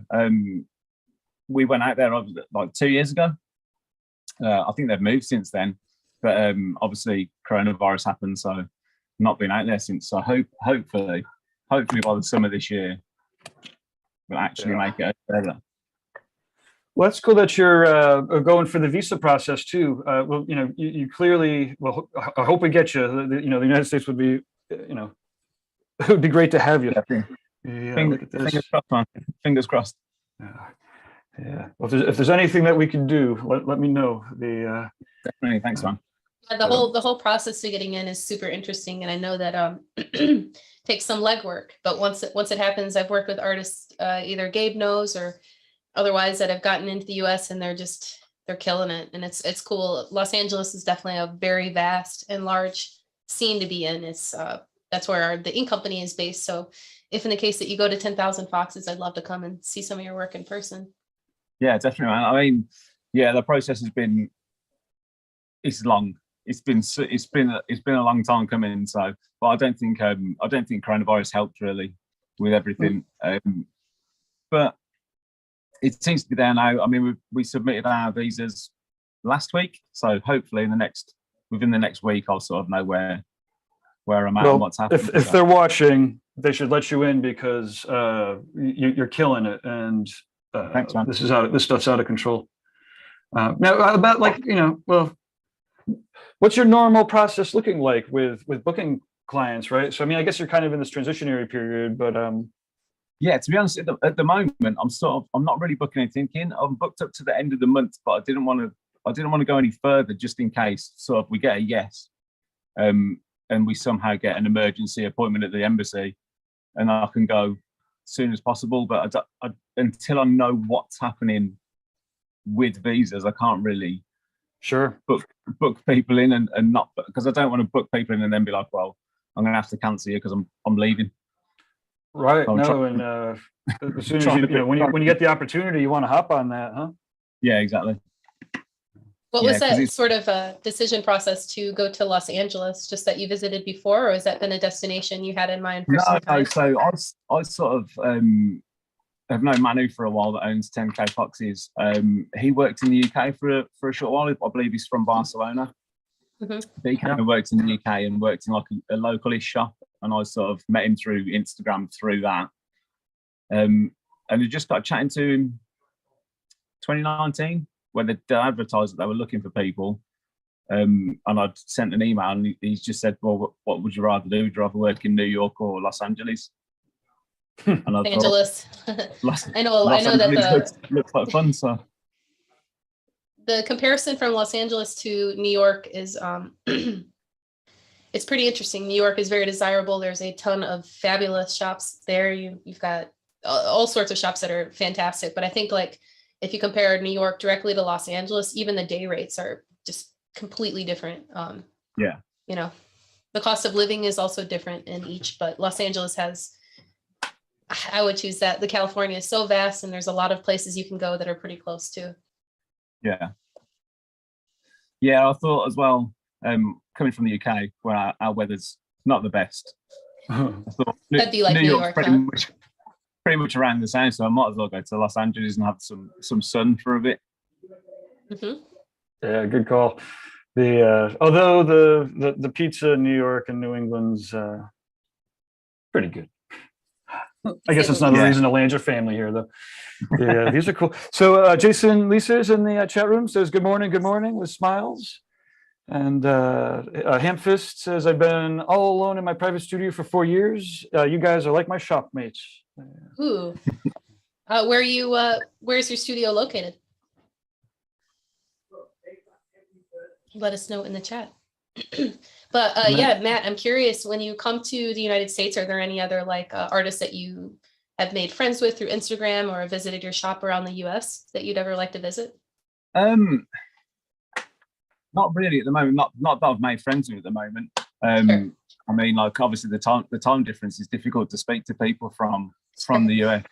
[SPEAKER 3] We went out there like 2 years ago. I think they've moved since then, but obviously coronavirus happened, so I've not been out there since. So hopefully by the summer this year, we'll actually make it over there.
[SPEAKER 2] Well, that's cool that you're going for the visa process too. Well, you clearly. Well, I hope we get you. The United States would be, it would be great to have you.
[SPEAKER 3] Yeah, fingers crossed, man. Fingers crossed.
[SPEAKER 2] Yeah. Well, if there's anything that we can do, let me know.
[SPEAKER 3] Definitely. Thanks, man.
[SPEAKER 1] The whole process to getting in is super interesting, and I know that takes some legwork. But once it happens, I've worked with artists, either Gabe knows or otherwise, that have gotten into the US, and they're killing it, and it's cool. Los Angeles is definitely a very vast and large scene to be in. It's that's where the ink company is based. So if in the case that you go to 10,000 Foxes, I'd love to come and see some of your work in person.
[SPEAKER 3] Yeah, definitely, man. I mean, the process has been, it's long. It's been a long time coming. So, but I don't think coronavirus helped really with everything. But it seems to be there now. I mean, we submitted our visas last week, so hopefully within the next week, I'll sort of know where I'm at and what's happening.
[SPEAKER 2] If they're watching, they should let you in because you're killing it, and
[SPEAKER 3] thanks, man.
[SPEAKER 2] This stuff's out of control. Now, about what's your normal process looking like with booking clients, right? So I mean, I guess you're kind of in this transitionary period, but
[SPEAKER 3] yeah, to be honest, at the moment, I'm not really booking anything in. I'm booked up to the end of the month, but I didn't want to didn't want to go any further just in case sort of we get a yes, and we somehow get an emergency appointment at the embassy, and I can go as soon as possible. But until I know what's happening with visas, I can't really book people in and not, because I don't want to book people in and then be like, well, I'm going to have to cancel you because I'm leaving.
[SPEAKER 2] Right. So as soon as when you get the opportunity, you want to hop on that, huh?
[SPEAKER 3] Yeah, exactly.
[SPEAKER 1] What was that sort of a decision process to go to Los Angeles? Just that you visited before, or has that been a destination you had in mind for some time?
[SPEAKER 3] No, so I sort of have known Manu for a while that owns 10K Foxes. He worked in the UK for a short while. I believe he's from Barcelona.
[SPEAKER 1] Mm-hmm.
[SPEAKER 3] But he kind of worked in the UK and worked in like a localish shop, and I sort of met him through Instagram through that. And we just got chatting to him 2019 when they advertised that they were looking for people. And I'd sent an email, and he's just said, well, what would you rather do? Would you rather work in New York or Los Angeles? And
[SPEAKER 1] Los Angeles. I know that
[SPEAKER 3] looks like fun. So
[SPEAKER 1] the comparison from Los Angeles to New York is it's pretty interesting. New York is very desirable. There's a ton of fabulous shops there. You've got all sorts of shops that are fantastic. But I think like if you compare New York directly to Los Angeles, even the day rates are just completely different.
[SPEAKER 3] Yeah.
[SPEAKER 1] You know, the cost of living is also different in each, but Los Angeles has, I would choose that. The California is so vast, and there's a lot of places you can go that are pretty close too.
[SPEAKER 3] Yeah. Yeah, I thought as well, coming from the UK, where our weather's not the best. I thought
[SPEAKER 1] That'd be like New York,
[SPEAKER 3] pretty much around the same, so I might as well go to Los Angeles and have some sun for a bit.
[SPEAKER 1] Mm-hmm.
[SPEAKER 2] Yeah, good call. Although the pizza in New York and New England's pretty good. I guess it's not a reason to land your family here, though. Yeah, these are cool. So Jason Lisa's in the chat room, says good morning with smiles. And Hamfist says, I've been all alone in my private studio for 4 years. You guys are like my shop mates.
[SPEAKER 1] Ooh. Where's your studio located? Let us know in the chat. But yeah, Matt, I'm curious, when you come to the United States, are there any other like artists that you have made friends with through Instagram or visited your shop around the US that you'd ever like to visit?
[SPEAKER 3] Not really at the moment. Not that I've made friends with at the moment.
[SPEAKER 1] Sure.
[SPEAKER 3] I mean, like obviously the time difference is difficult to speak to people from the US.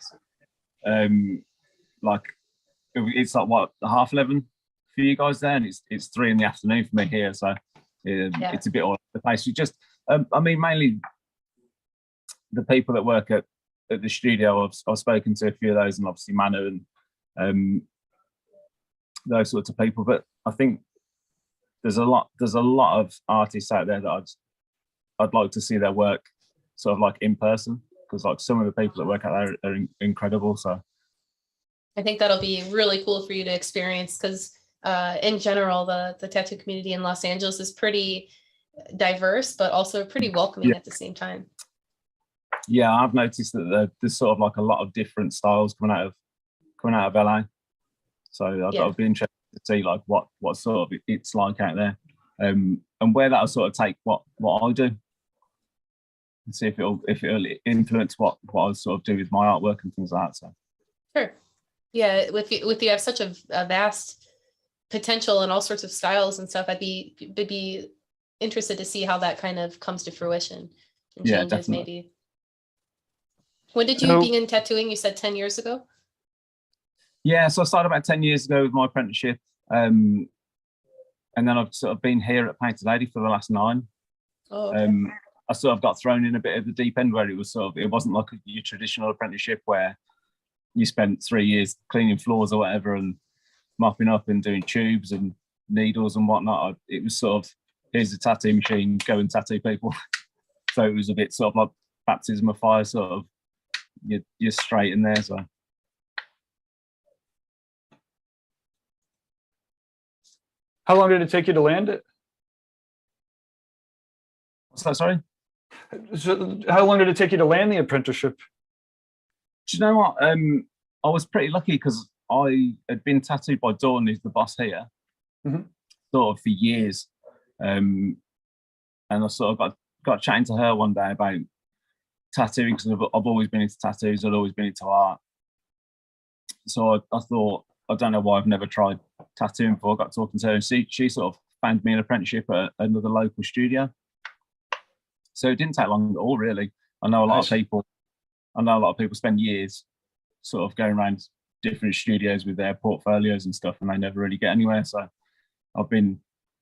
[SPEAKER 3] Like it's like what, 11:30 for you guys there, and it's 3 PM for me here. So it's a bit all over the place. You just, I mean, mainly the people that work at the studio. I've spoken to a few of those, and obviously Manu and those sorts of people. But I think there's a lot of artists out there that I'd like to see their work sort of like in person, because like some of the people that work out there are incredible. So
[SPEAKER 1] I think that'll be really cool for you to experience, because in general, the tattoo community in Los Angeles is pretty diverse, but also pretty welcoming at the same time.
[SPEAKER 3] Yeah, I've noticed that there's sort of like a lot of different styles coming out of LA. So I'd be interested to see like what sort of it's like out there, and where that'll sort of take what I do, and see if it'll influence what I sort of do with my artwork and things like that. So
[SPEAKER 1] sure. Yeah, with you have such a vast potential and all sorts of styles and stuff. I'd be interested to see how that kind of comes to fruition and changes. Definitely. Maybe. When did you begin tattooing? You said 10 years ago?
[SPEAKER 3] Yeah, so I started about 10 years ago with my apprenticeship. And then I've sort of been here at Painted Lady for the last 9.
[SPEAKER 1] Oh, okay.
[SPEAKER 3] I sort of got thrown in a bit of the deep end, where it wasn't like your traditional apprenticeship where you spent 3 years cleaning floors or whatever and mopping up and doing tubes and needles and whatnot. It was sort of, here's a tattoo machine, go and tattoo people. So it was a bit sort of like baptism of fire, sort of, you're straight in there. So
[SPEAKER 2] how long did it take you to land it?
[SPEAKER 3] What's that, sorry?
[SPEAKER 2] So how long did it take you to land the apprenticeship?
[SPEAKER 3] Do you know what? I was pretty lucky because I had been tattooed by Dawn, who's the boss here, sort of for years. And I sort of got chatting to her one day about tattooing, because I've always been into tattoos, I'd always been into art. So I thought, I don't know why I've never tried tattooing before. I got talking to her, and she sort of found me an apprenticeship at another local studio. So it didn't take long at all, really. I know a lot of people spend years sort of going around different studios with their portfolios and stuff, and they never really get anywhere. So I've been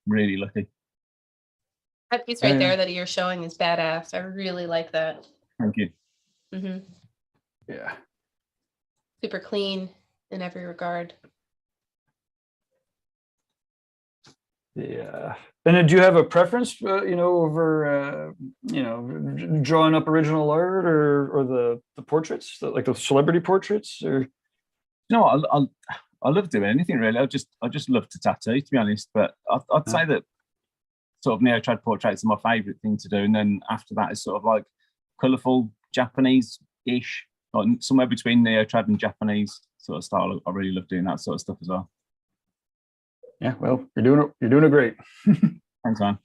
[SPEAKER 3] really lucky.
[SPEAKER 1] That piece right there that you're showing is badass. I really like that.
[SPEAKER 3] Thank you.
[SPEAKER 2] Yeah.
[SPEAKER 1] Super clean in every regard.
[SPEAKER 2] Yeah. And then do you have a preference, over, drawing up original art or the portraits, like the celebrity portraits, or?
[SPEAKER 3] No, I love doing anything really. I just love to tattoo, to be honest. But I'd say that sort of neo-trad portraits are my favourite thing to do, and then after that is sort of like colourful Japanese-ish, like somewhere between neo-trad and Japanese sort of style. I really love doing that sort of stuff as well.
[SPEAKER 2] Yeah, well, you're doing it great.
[SPEAKER 3] Thanks, man.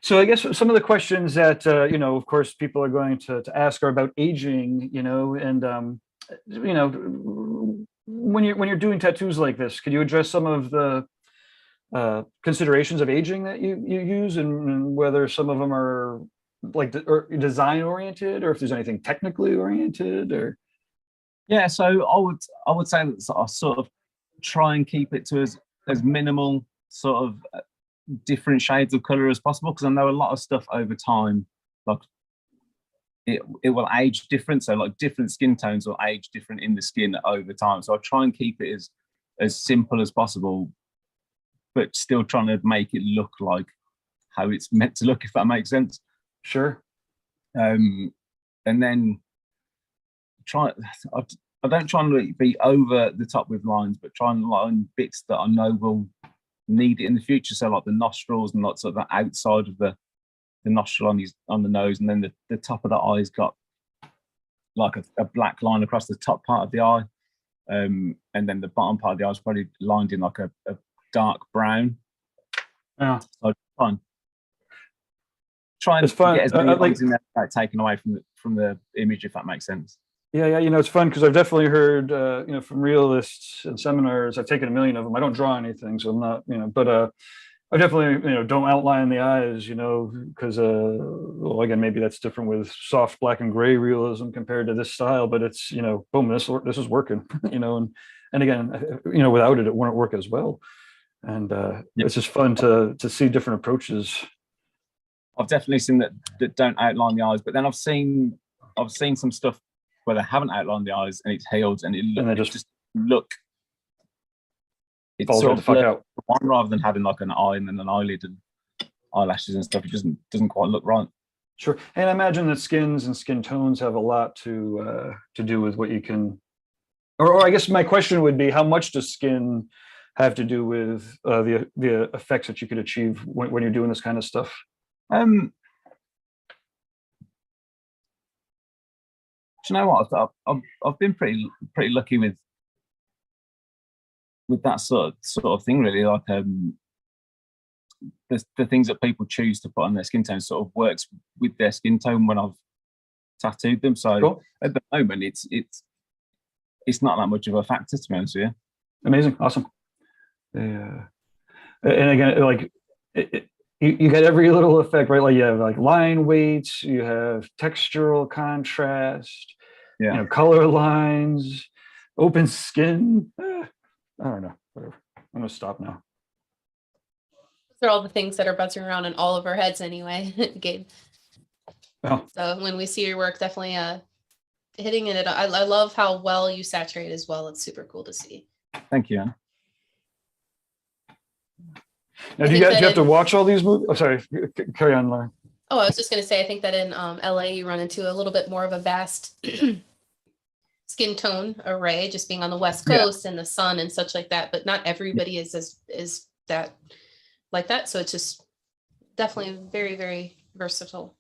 [SPEAKER 2] So I guess some of the questions that of course, people are going to ask are about aging, and when you're doing tattoos like this, could you address some of the considerations of aging that you use, and whether some of them are like or design oriented, or if there's anything technically oriented, or?
[SPEAKER 3] Yeah, so I would say that I sort of try and keep it to as minimal sort of different shades of color as possible, because I know a lot of stuff over time, like it will age different. So like different skin tones will age different in the skin over time. So I try and keep it as simple as possible, but still trying to make it look like how it's meant to look, if that makes sense.
[SPEAKER 2] Sure.
[SPEAKER 3] And then I don't try and be over the top with lines, but try and line bits that I know will need it in the future. So like the nostrils and like sort of the outside of the nostril on the nose, and then the top of the eye's got like a black line across the top part of the eye, and then the bottom part of the eye is probably lined in like a dark brown.
[SPEAKER 2] Yeah.
[SPEAKER 3] So try and get as many lines in there without taken away from the image, if that makes sense.
[SPEAKER 2] Yeah, it's fun because I've definitely heard, from realists and seminars. I've taken a million of them. I don't draw anything, so I'm not, but I definitely, don't outline the eyes, because, well, again, maybe that's different with soft black and gray realism compared to this style, but it's, boom, this is working, and again, without it, it wouldn't work as well. And it's just fun to see different approaches.
[SPEAKER 3] I've definitely seen that don't outline the eyes, but then I've seen some stuff where they haven't outlined the eyes and it's healed, and it just look. It
[SPEAKER 2] falls right the fuck out.
[SPEAKER 3] Rather than having like an eye and then an eyelid and eyelashes and stuff, it doesn't quite look right.
[SPEAKER 2] Sure, and I imagine that skins and skin tones have a lot to do with what you can. Or I guess my question would be, how much does skin have to do with the effects that you could achieve when you're doing this kind of stuff?
[SPEAKER 3] Do you know what? I've been pretty lucky with that sort of thing, really. Like the things that people choose to put on their skin tone sort of works with their skin tone when I've tattooed them. So cool. At the moment, it's not that much of a factor, to be honest with you.
[SPEAKER 2] Amazing, awesome. Yeah, and again, like you get every little effect, right? Like you have like line weights, you have textural contrast, color lines, open skin. I don't know, whatever. I'm gonna stop now.
[SPEAKER 1] Those are all the things that are buzzing around in all of our heads anyway, Gabe.
[SPEAKER 2] Oh.
[SPEAKER 1] So when we see your work, definitely hitting it. I love how well you saturate as well. It's super cool to see.
[SPEAKER 3] Thank you, Anna.
[SPEAKER 2] Now, do you have to watch all these movies? Oh, sorry, carry on, Lauren.
[SPEAKER 1] Oh, I was just going to say, I think that in LA, you run into a little bit more of a vast skin tone array, just being on the West Coast and the sun and such like that. But not everybody is that like that. So it's just definitely very, very versatile.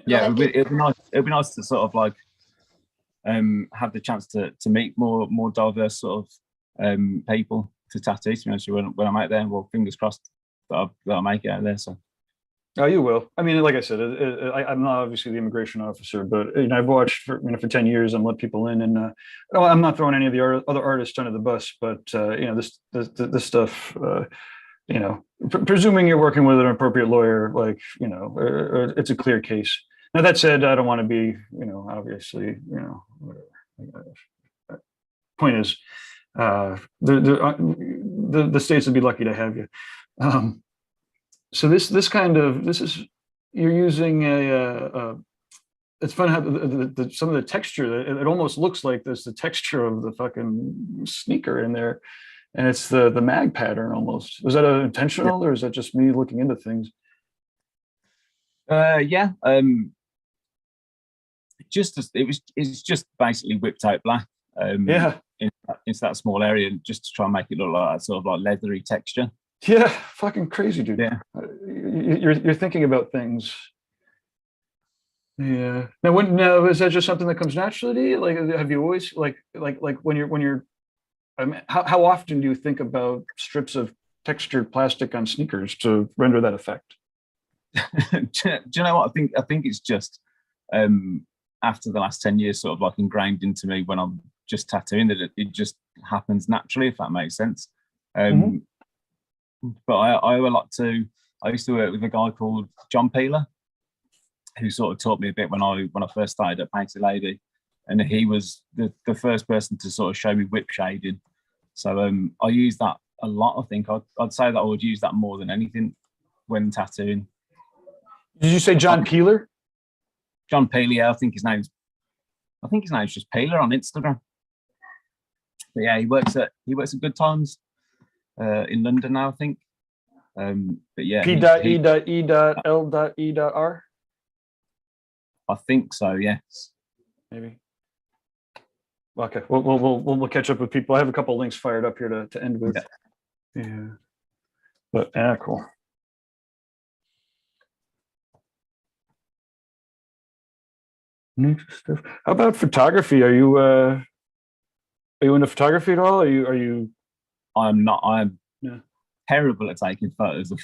[SPEAKER 3] Yeah, it'd be nice it'll be nice to sort of like have the chance to meet more diverse sort of people to tattoo. To be honest, when I'm out there, well, fingers crossed that I'll make it out there. So.
[SPEAKER 2] Oh, you will. I mean, like I said, I'm not obviously the immigration officer, but I've watched for 10 years and let people in, and I'm not throwing any of the other artists under the bus, but this stuff, presuming you're working with an appropriate lawyer, like it's a clear case. Now that said, I don't want to be, obviously, point is, the states would be lucky to have you. So this is you're using it's fun how some of the texture, it almost looks like there's the texture of the fucking sneaker in there, and it's the mag pattern almost. Was that intentional, or is that just me looking into things? It's just basically whipped out black into that small area, just to try and make it look like that sort of like leathery texture. Yeah, fucking crazy, dude.
[SPEAKER 3] Yeah,
[SPEAKER 2] you're thinking about things. Yeah. Now, is that just something that comes naturally to you? Like, have you always like when you're? I mean, how often do you think about strips of textured plastic on sneakers to render that effect?
[SPEAKER 3] Do you know what I think it's just after the last 10 years, sort of like ingrained into me when I'm just tattooing, that it just happens naturally, if that makes sense. But I owe a lot to. I used to work with a guy called John Peeler, who sort of taught me a bit when I first started at Painted Lady, and he was the first person to sort of show me whip shading. So I use that a lot. I think I'd say that I would use that more than anything when tattooing.
[SPEAKER 2] Did you say John Peeler?
[SPEAKER 3] John Peeler, yeah, I think his name's just Peeler on Instagram. But yeah, he works at Good Times in London now, I think. But yeah,
[SPEAKER 2] P.E.E.L.E.R.
[SPEAKER 3] I think so, yes.
[SPEAKER 2] Maybe. Okay, we'll catch up with people. I have a couple links fired up here to end with. Yeah. But cool. Neat stuff. How about photography? Are you into photography at all? Are you?
[SPEAKER 3] I'm not. I'm terrible at taking photos of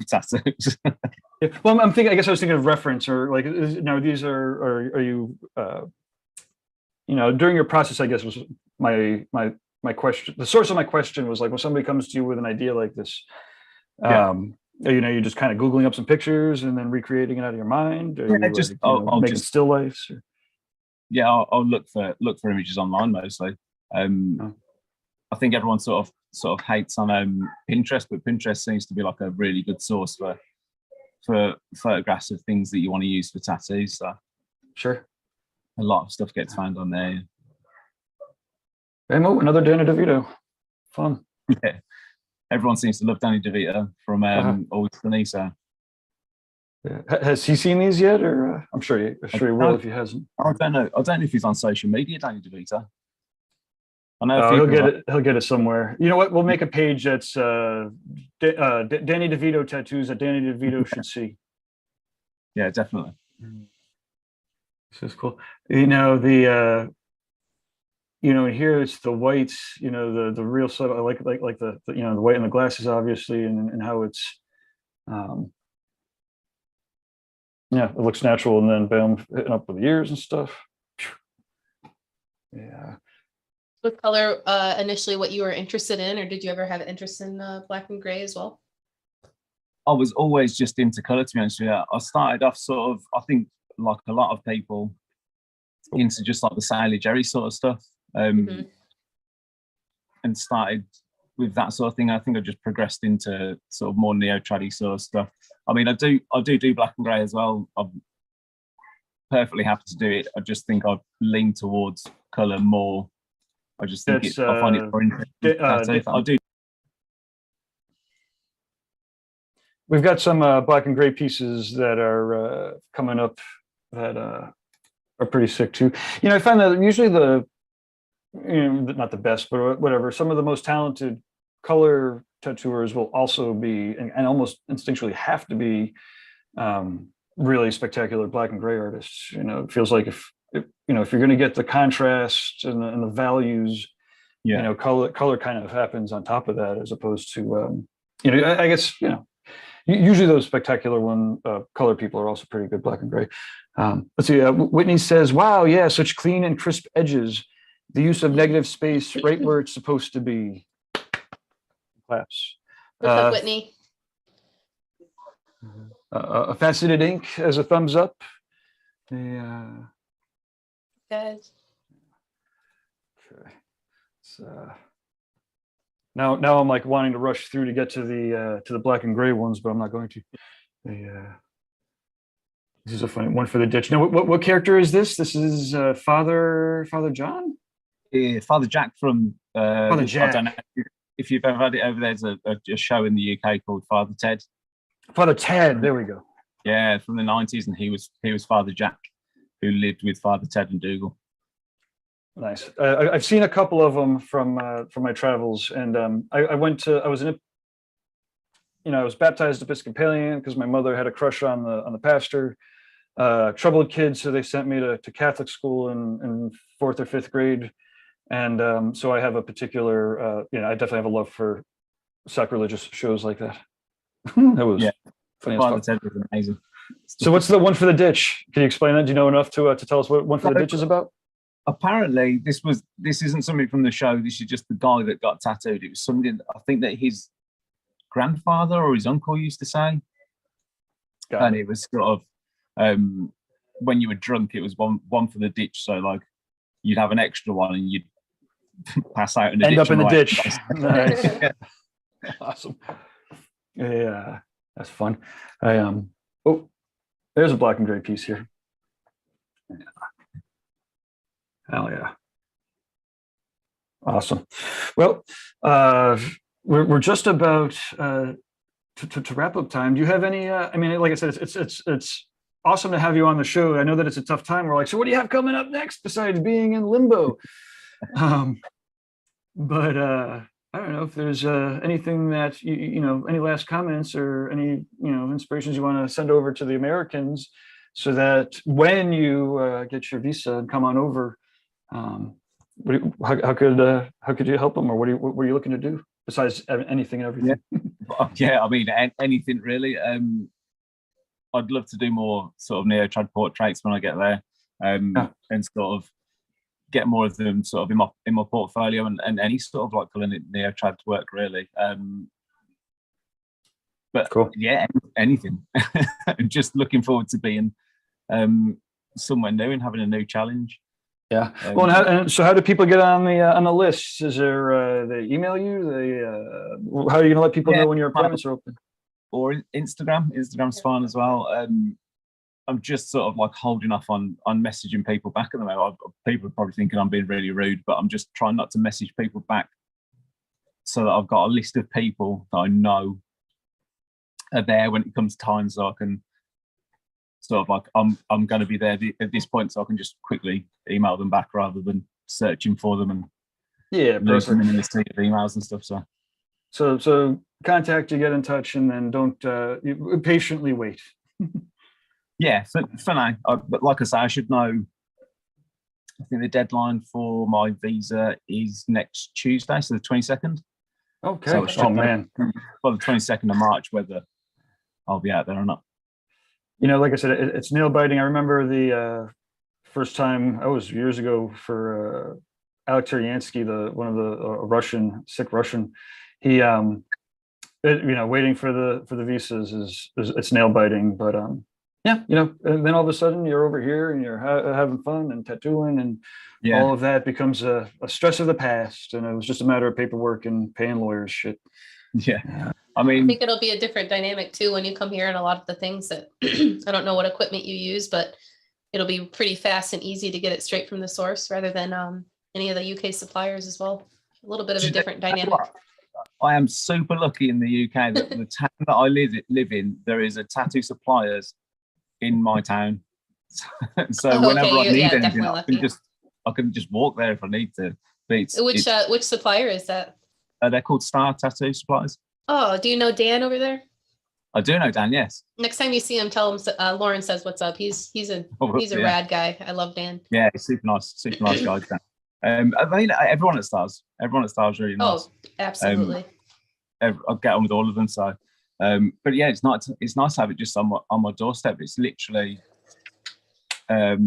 [SPEAKER 3] tattoos.
[SPEAKER 2] Yeah. Well, I'm thinking. I guess I was thinking of reference, or like, these are you? During your process, I guess was my question. The source of my question was like, when somebody comes to you with an idea like this, you're just kind of Googling up some pictures and then recreating it out of your mind, or I'll making still lifes. Or?
[SPEAKER 3] Yeah, I'll look for images online mostly. I think everyone sort of hates on Pinterest, but Pinterest seems to be like a really good source for photographs of things that you want to use for tattoos. So
[SPEAKER 2] sure,
[SPEAKER 3] a lot of stuff gets found on there.
[SPEAKER 2] Another Danny DeVito, fun.
[SPEAKER 3] Yeah, everyone seems to love Danny DeVito from Always Sunny. So
[SPEAKER 2] yeah. Has he seen these yet, or I'm sure he will if he hasn't.
[SPEAKER 3] I don't know if he's on social media, Danny DeVito. I know
[SPEAKER 2] he'll get it somewhere. You know what? We'll make a page that's Danny DeVito tattoos that Danny DeVito should see.
[SPEAKER 3] Yeah, definitely.
[SPEAKER 2] This is cool. Here it's the whites. The real subtle. I like the the white in the glasses, obviously, and how it's. It looks natural, and then bam, hitting up with the ears and stuff. Yeah.
[SPEAKER 1] With color, initially what you were interested in, or did you ever have interest in black and gray as well?
[SPEAKER 3] I was always just into color, to be honest with you. I started off sort of, I think, like a lot of people, into just like the Sailor Jerry sort of stuff, and started with that sort of thing. I think I just progressed into sort of more neo-trady sort of stuff. I mean, I do black and grey as well. I'm perfectly happy to do it. I just think I've leaned towards colour more. I just think I find it more interesting. I do.
[SPEAKER 2] We've got some black and gray pieces that are coming up that are pretty sick too. I find that usually not the best, but whatever, some of the most talented color tattooers will also be, and almost instinctually have to be, really spectacular black and gray artists. It feels like if you're going to get the contrast and the values, color kind of happens on top of that, as opposed to I guess usually those spectacular color people are also pretty good black and gray. Let's see. Whitney says, "Wow, yeah, such clean and crisp edges. The use of negative space right where it's supposed to be." Claps.
[SPEAKER 1] What's up, Whitney?
[SPEAKER 2] A faceted ink as a thumbs up. Yeah.
[SPEAKER 1] Guys.
[SPEAKER 2] Okay. So now I'm like wanting to rush through to get to the black and gray ones, but I'm not going to. This is a funny one for the ditch. Now, what character is this? This is Father John?
[SPEAKER 3] Yeah, Father Jack from
[SPEAKER 2] Father Jack.
[SPEAKER 3] I don't know if you've ever had it over there. There's a show in the UK called Father Ted.
[SPEAKER 2] Father Ted, there we go.
[SPEAKER 3] Yeah, from the 90s, and he was Father Jack, who lived with Father Ted and Dougal.
[SPEAKER 2] Nice. I've seen a couple of them from my travels, and I was baptized Episcopalian because my mother had a crush on the pastor. Troubled kid, so they sent me to Catholic school in 4th or 5th grade, and so I have a particular, I definitely have a love for sacrilegious shows like that. That was funny.
[SPEAKER 3] Father Ted was amazing.
[SPEAKER 2] So what's the one for the ditch? Can you explain that? Do you know enough to tell us what one for the ditch is about?
[SPEAKER 3] Apparently, this isn't something from the show. This is just the guy that got tattooed. It was something I think that his grandfather or his uncle used to say, and it was sort of when you were drunk, it was one for the ditch. So like you'd have an extra one and you'd pass out and
[SPEAKER 2] end up in the ditch. Nice. Awesome. Yeah, that's fun. Oh, there's a black and gray piece here. Hell yeah. Awesome. Well, we're just about to wrap up time. Do you have any? I mean, like I said, it's awesome to have you on the show. I know that it's a tough time. We're like, so what do you have coming up next besides being in limbo? But I don't know if there's anything that any last comments or any inspirations you want to send over to the Americans, so that when you get your visa and come on over, how could you help them, or what are you looking to do besides anything and everything?
[SPEAKER 3] Yeah, I mean anything really. I'd love to do more sort of neo-trad portraits when I get there, and sort of get more of them sort of in my portfolio, and any sort of like calling it neo-trad work really. But cool. Yeah, anything. Just looking forward to being somewhere new and having a new challenge.
[SPEAKER 2] Yeah. Well, and so how do people get on the list? Is there they email you? How are you gonna let people know when your appointments are open?
[SPEAKER 3] Or Instagram. Instagram's fine as well. I'm just sort of like holding off on messaging people back at the moment. People are probably thinking I'm being really rude, but I'm just trying not to message people back, so that I've got a list of people that I know are there when it comes time, so I can sort of like I'm going to be there at this point, so I can just quickly email them back rather than searching for them and losing them in the sea of emails and stuff.
[SPEAKER 2] So contact you, get in touch, and then don't patiently wait.
[SPEAKER 3] Yeah, for now. But like I say, I should know. I think the deadline for my visa is next Tuesday, so the 22nd.
[SPEAKER 2] Okay.
[SPEAKER 3] So man, by the 22nd of March, whether I'll be out there or not.
[SPEAKER 2] Like I said, it's nail biting. I remember the first time, I was years ago, for Alex Teryansky, one of the sick Russian. He waiting for the visas is it's nail biting, but and then all of a sudden you're over here and you're having fun and tattooing, and all of that becomes a stress of the past, and it was just a matter of paperwork and paying lawyers shit.
[SPEAKER 3] Yeah. I mean,
[SPEAKER 1] I think it'll be a different dynamic too when you come here, and a lot of the things that I don't know what equipment you use, but it'll be pretty fast and easy to get it straight from the source rather than any of the UK suppliers as well. A little bit of a different dynamic.
[SPEAKER 3] I am super lucky in the UK that the town that I live in, there is a tattoo suppliers in my town. So whenever I need anything, I can just walk there if I need to.
[SPEAKER 1] Which supplier is that?
[SPEAKER 3] They're called Star Tattoo Supplies.
[SPEAKER 1] Oh, do you know Dan over there?
[SPEAKER 3] I do know Dan. Yes.
[SPEAKER 1] Next time you see him, tell him Lauren says what's up. He's a rad guy. I love Dan.
[SPEAKER 3] Yeah, he's super nice guy. Dan. I mean, everyone at Stars is really nice.
[SPEAKER 1] Oh, absolutely.
[SPEAKER 3] I'll get on with all of them. So, but yeah, it's nice to have it just on my doorstep. It's literally 5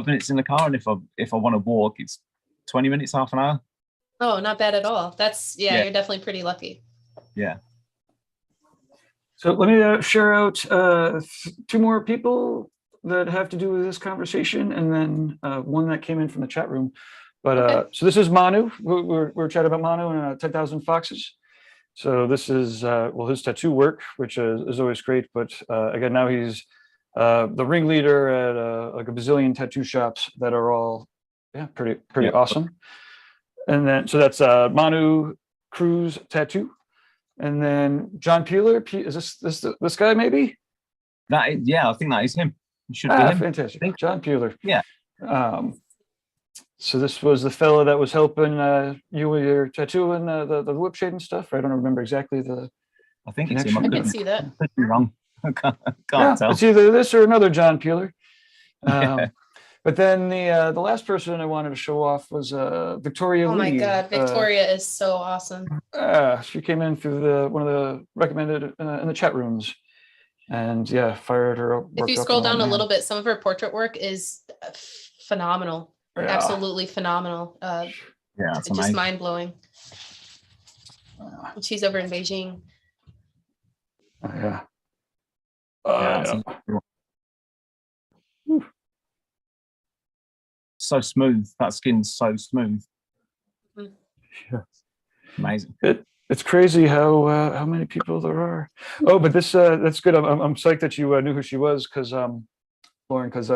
[SPEAKER 3] minutes in the car, and if I want to walk, it's 20 minutes, half an hour.
[SPEAKER 1] Oh, not bad at all. You're definitely pretty lucky.
[SPEAKER 3] Yeah.
[SPEAKER 2] So let me share out 2 more people that have to do with this conversation, and then one that came in from the chat room. But
[SPEAKER 1] okay.
[SPEAKER 2] So this is Manu. We're chatting about Manu and 10,000 Foxes. So this is his tattoo work, which is always great. But again, now he's the ringleader at like a bazillion tattoo shops that are all pretty awesome. And then so that's Manu Cruz Tattoo. And then John Peeler, is this guy maybe?
[SPEAKER 3] I think that is him. It should be him.
[SPEAKER 2] Fantastic. John Peeler.
[SPEAKER 3] Yeah.
[SPEAKER 2] So this was the fellow that was helping you with your tattoo and the whip shade and stuff. I don't remember exactly the.
[SPEAKER 3] I think it's him.
[SPEAKER 1] I can see that.
[SPEAKER 3] Could be wrong. Can't tell.
[SPEAKER 2] It's either this or another John Peeler. But then the last person I wanted to show off was Victoria Lee.
[SPEAKER 1] Oh my God, Victoria is so awesome.
[SPEAKER 2] She came in through one of the recommended in the chat rooms, and fired her up.
[SPEAKER 1] If you scroll down a little bit, some of her portrait work is phenomenal. Absolutely phenomenal.
[SPEAKER 3] It's
[SPEAKER 1] just mind blowing. She's over in Beijing.
[SPEAKER 3] So smooth. That skin's so smooth.
[SPEAKER 1] Mm-hmm.
[SPEAKER 2] Yeah.
[SPEAKER 3] Amazing.
[SPEAKER 2] It's crazy how many people there are. Oh, but this that's good. I'm psyched that you knew who she was, because Lauren, because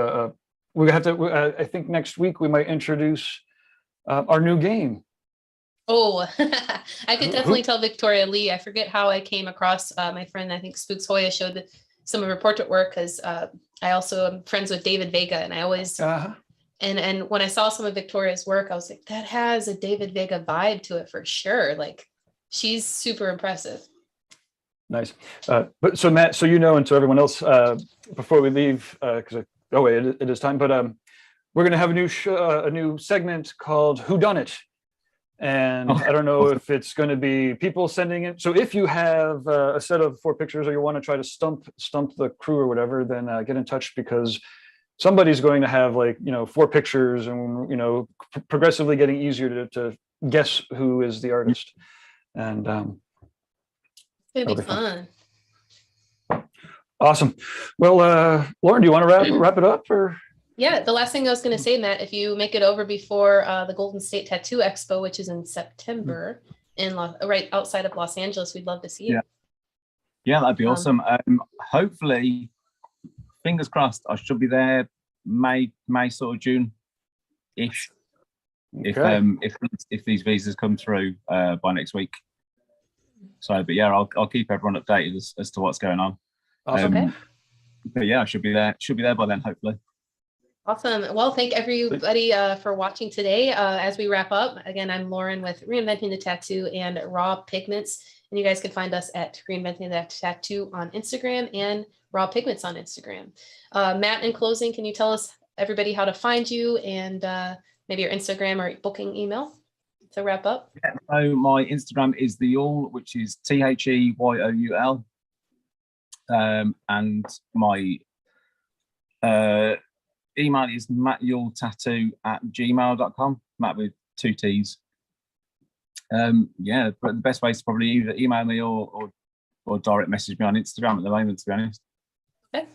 [SPEAKER 2] we have to. I think next week we might introduce our new game. Oh,
[SPEAKER 1] I could definitely tell Victoria Lee. I forget how I came across my friend. I think Spooks Hoya showed some of her portrait work, because I also am friends with David Vega, and I always. And when I saw some of Victoria's work, I was like, that has a David Vega vibe to it for sure. Like, she's super impressive.
[SPEAKER 2] Nice. But so Matt, so and so everyone else, before we leave, because it is time. But we're going to have a new segment called Who Done It, and I don't know if it's going to be people sending it. So if you have a set of 4 pictures, or you want to try to stump the crew or whatever, then get in touch, because somebody's going to have 4 pictures, and progressively getting easier to guess who is the artist. And
[SPEAKER 1] it'll be fun.
[SPEAKER 2] Awesome. Well, Lauren, do you want to wrap it up, or?
[SPEAKER 1] Yeah, the last thing I was going to say, Matt, if you make it over before the Golden State Tattoo Expo, which is in September right outside of Los Angeles, we'd love to see you.
[SPEAKER 3] Yeah, that'd be awesome. Hopefully, fingers crossed, I should be there May sort of June-ish. Okay. If these visas come through by next week. So, but yeah, I'll keep everyone updated as to what's going on.
[SPEAKER 2] Awesome.
[SPEAKER 1] Okay.
[SPEAKER 3] But yeah, I should be there by then, hopefully.
[SPEAKER 1] Awesome. Well, thank everybody for watching today. As we wrap up, again, I'm Lauren with Reinventing the Tattoo and Raw Pigments, and you guys can find us at Reinventing the Tattoo on Instagram and Raw Pigments on Instagram. Matt, in closing, can you tell us everybody how to find you, and maybe your Instagram or booking email to wrap up?
[SPEAKER 3] Yeah, so my Instagram is the Youl, which is THEYOUL, and my email is mattyoultattoo@gmail.com. Matt with 2 T's. But the best way is to probably either email me or direct message me on Instagram at the moment, to be honest.
[SPEAKER 1] Okay.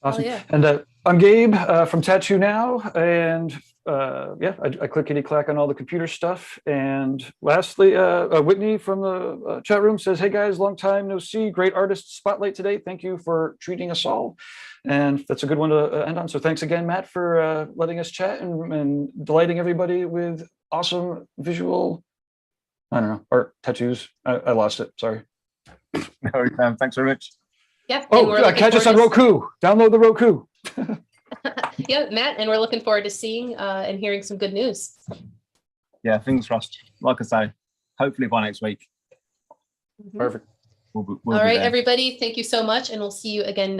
[SPEAKER 2] Awesome. Yeah. And I'm Gabe from TattooNow, and I clickety-clack on all the computer stuff. And lastly, Whitney from the chat room says, "Hey guys, long time no see. Great artist spotlight today. Thank you for treating us all." And that's a good one to end on. So thanks again, Matt, for letting us chat and delighting everybody with awesome visual, art tattoos. I lost it. Sorry.
[SPEAKER 3] No, thanks very much.
[SPEAKER 1] Yeah.
[SPEAKER 2] Catch us on Roku. Download the Roku.
[SPEAKER 1] Yeah, Matt, and we're looking forward to seeing and hearing some good news.
[SPEAKER 3] Yeah, fingers crossed. Like I say, hopefully by next week.
[SPEAKER 2] Perfect.
[SPEAKER 1] All right, everybody. Thank you so much. And we'll see you again